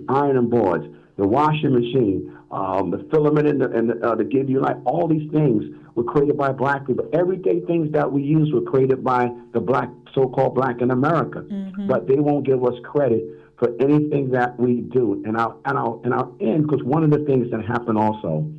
ironing boards, the washing machine, the filament and the give you light, all these things were created by black people. Everyday things that we use were created by the so-called black in America. But they won't give us credit for anything that we do. And I'll end, because one of the things that happened also,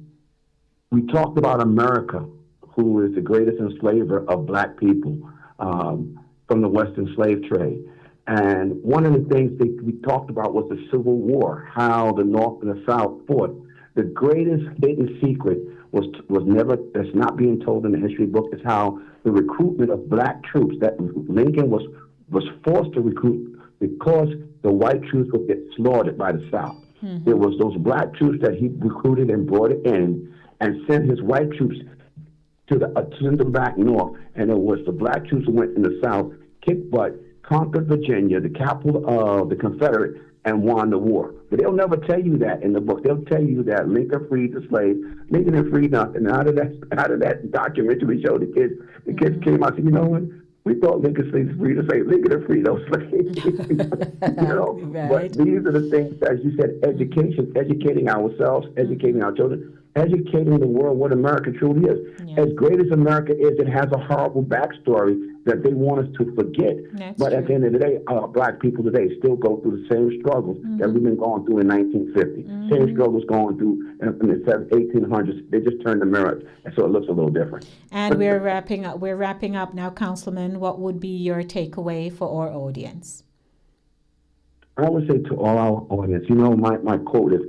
we talked about America, who is the greatest enslaver of black people from the Western slave trade. And one of the things that we talked about was the Civil War, how the North and the South fought. The greatest hidden secret that's not being told in the history book is how the recruitment of black troops that Lincoln was forced to recruit because the white troops would get slaughtered by the South. It was those black troops that he recruited and brought in and sent his white troops to send them back north. And it was the black troops who went in the South, kicked butt, conquered Virginia, the capital of the Confederate, and won the war. But they'll never tell you that in the book. They'll tell you that Lincoln freed the slaves. Lincoln didn't free nothing. Out of that documentary we showed the kids came out and said, you know what? We thought Lincoln freed the slaves. Lincoln didn't free those slaves. Right. But these are the things, as you said, education, educating ourselves, educating our children, educating the world what America truly is. As great as America is, it has a horrible backstory that they want us to forget. But at the end of the day, black people today still go through the same struggles that we've been going through in 1950. Same struggles going through in the 1800s. They just turned the mirror, and so it looks a little different. And we're wrapping up. We're wrapping up now, Councilman. What would be your takeaway for our audience? I would say to all our audience, my quote is,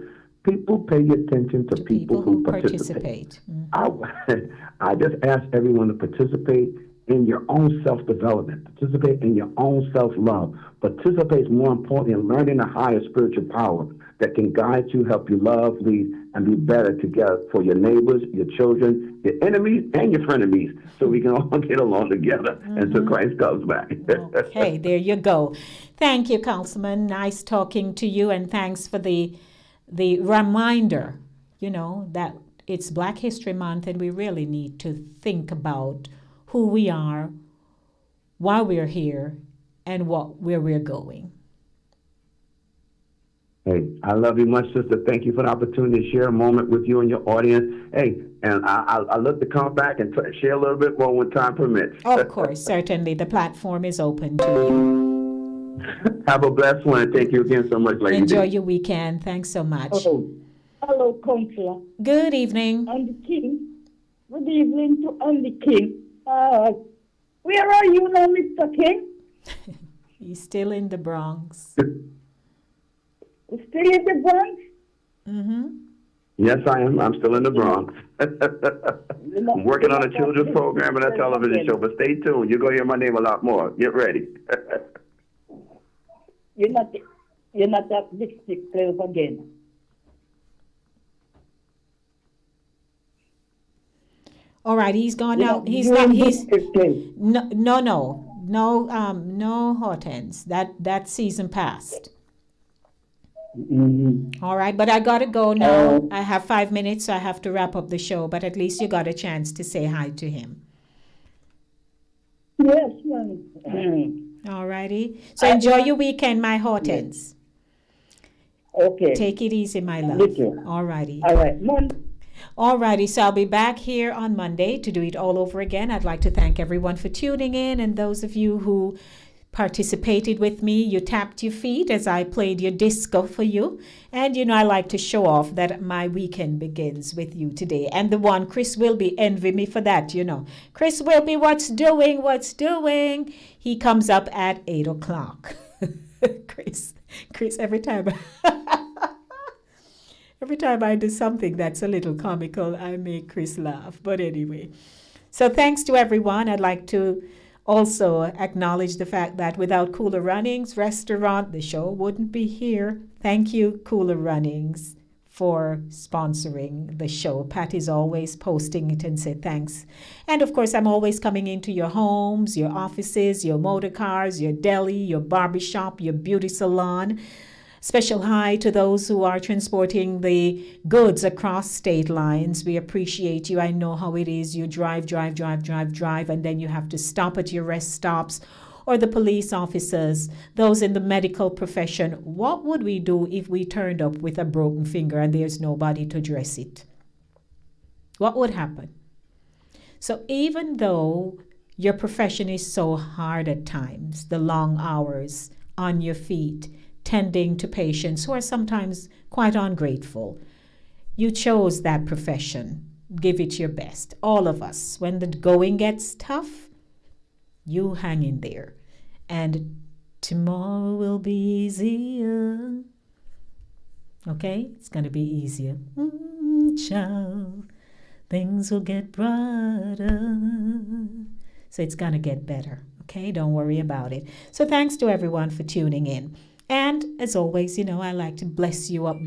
people pay attention to people who participate. I just ask everyone to participate in your own self-development, participate in your own self-love, participate more importantly in learning a higher spiritual power that can guide you, help you love, lead, and be better together for your neighbors, your children, your enemies, and your frenemies, so we can all get along together until Christ comes back. Okay, there you go. Thank you, Councilman. Nice talking to you, and thanks for the reminder, that it's Black History Month, and we really need to think about who we are, why we're here, and where we're going. Hey, I love you much, sister. Thank you for the opportunity to share a moment with you and your audience. Hey, and I look to come back and share a little bit more when time permits. Of course, certainly. The platform is open to you. Have a blessed one. Thank you again so much, lady. Enjoy your weekend. Thanks so much. Hello, Counselor. Good evening. Andy King. Good evening to Andy King. Where are you now, Mr. King? He's still in the Bronx. Still in the Bronx? Yes, I am. I'm still in the Bronx. I'm working on a children's program and a television show, but stay tuned. You're going to hear my name a lot more. Get ready. You're not that lipstick club again. All right, he's gone out. He's no Hortense. That season passed. All right, but I gotta go now. I have 5 minutes, so I have to wrap up the show. But at least you got a chance to say hi to him. Yes, ma'am. All righty. So enjoy your weekend, my Hortense. Okay. Take it easy, my love. You too. All righty. All right. All righty. So I'll be back here on Monday to do it all over again. I'd like to thank everyone for tuning in, and those of you who participated with me. You tapped your feet as I played your disco for you. And you know, I like to show off that my weekend begins with you today. And the one, Chris Wilby, envy me for that, you know. Chris Wilby, what's doing? He comes up at 8 o'clock. Chris, every time I do something that's a little comical, I make Chris laugh. But anyway, so thanks to everyone. I'd like to also acknowledge the fact that without Cooler Runnings Restaurant, the show wouldn't be here. Thank you, Cooler Runnings, for sponsoring the show. Patty's always posting it and said thanks. And of course, I'm always coming into your homes, your offices, your motor cars, your deli, your barbershop, your beauty salon. Special hi to those who are transporting the goods across state lines. We appreciate you. I know how it is. You drive, and then you have to stop at your rest stops. Or the police officers, those in the medical profession. What would we do if we turned up with a broken finger and there's nobody to dress it? What would happen? So even though your profession is so hard at times, the long hours on your feet, tending to patients who are sometimes quite ungrateful. You chose that profession. Give it your best. All of us. When the going gets tough, you hang in there. And tomorrow will be easier. Okay? It's going to be easier. Child, things will get brighter. So it's going to get better. Okay? Don't worry about it. So thanks to everyone for tuning in. And as always, you know, I like to bless you up,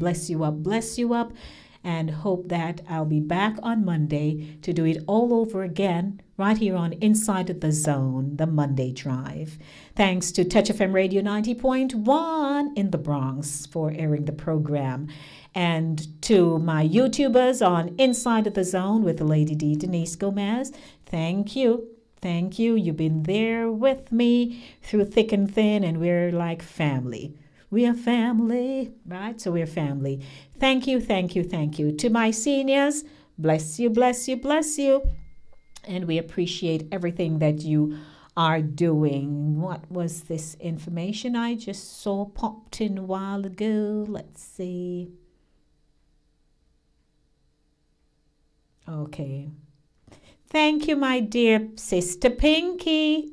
and hope that I'll be back on Monday to do it all over again right here on Inside of the Zone, the Monday Drive. Thanks to Touch FM Radio 90.1 in the Bronx for airing the program. And to my YouTubers on Inside of the Zone with Lady D, Denise Gomez, thank you. Thank you. You've been there with me through thick and thin, and we're like family. We are family, right? So we're family. Thank you. To my seniors, bless you. And we appreciate everything that you are doing. What was this information I just saw popped in a while ago? Let's see. Okay. Thank you, my dear Sister Pinky.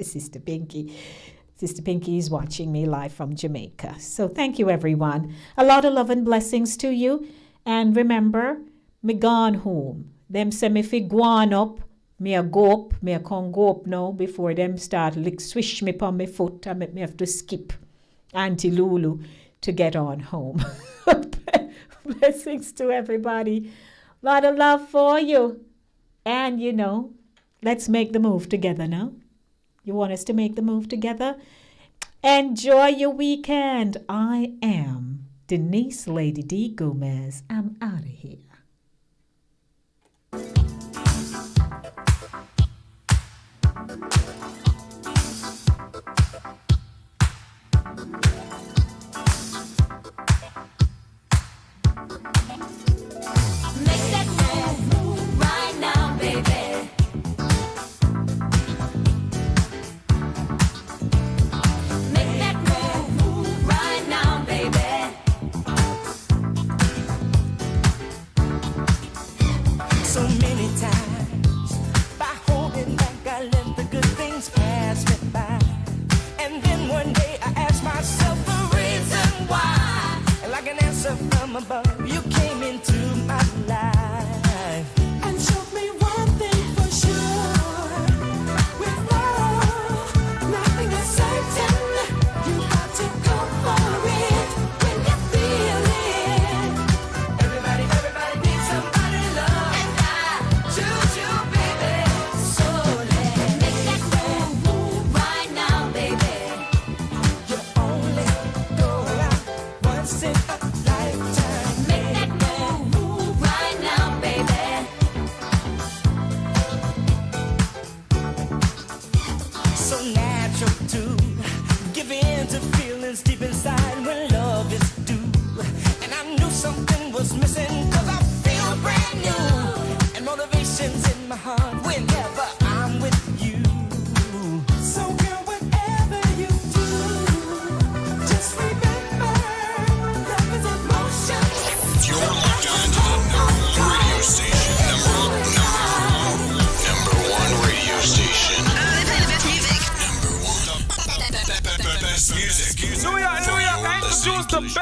Sister Pinky is watching me live from Jamaica. So thank you, everyone. A lot of love and blessings to you. And remember, me gone home. Them say me fi gwan up. Me a go up. Me a con go up now before them start lick swish me pon me foot and make me have to skip Auntie Lulu to get on home. Blessings to everybody. A lot of love for you. And, you know, let's make the move together now. You want us to make the move together? Enjoy your weekend. I am Denise Lady D. Gomez. I'm out of here. From above, you came into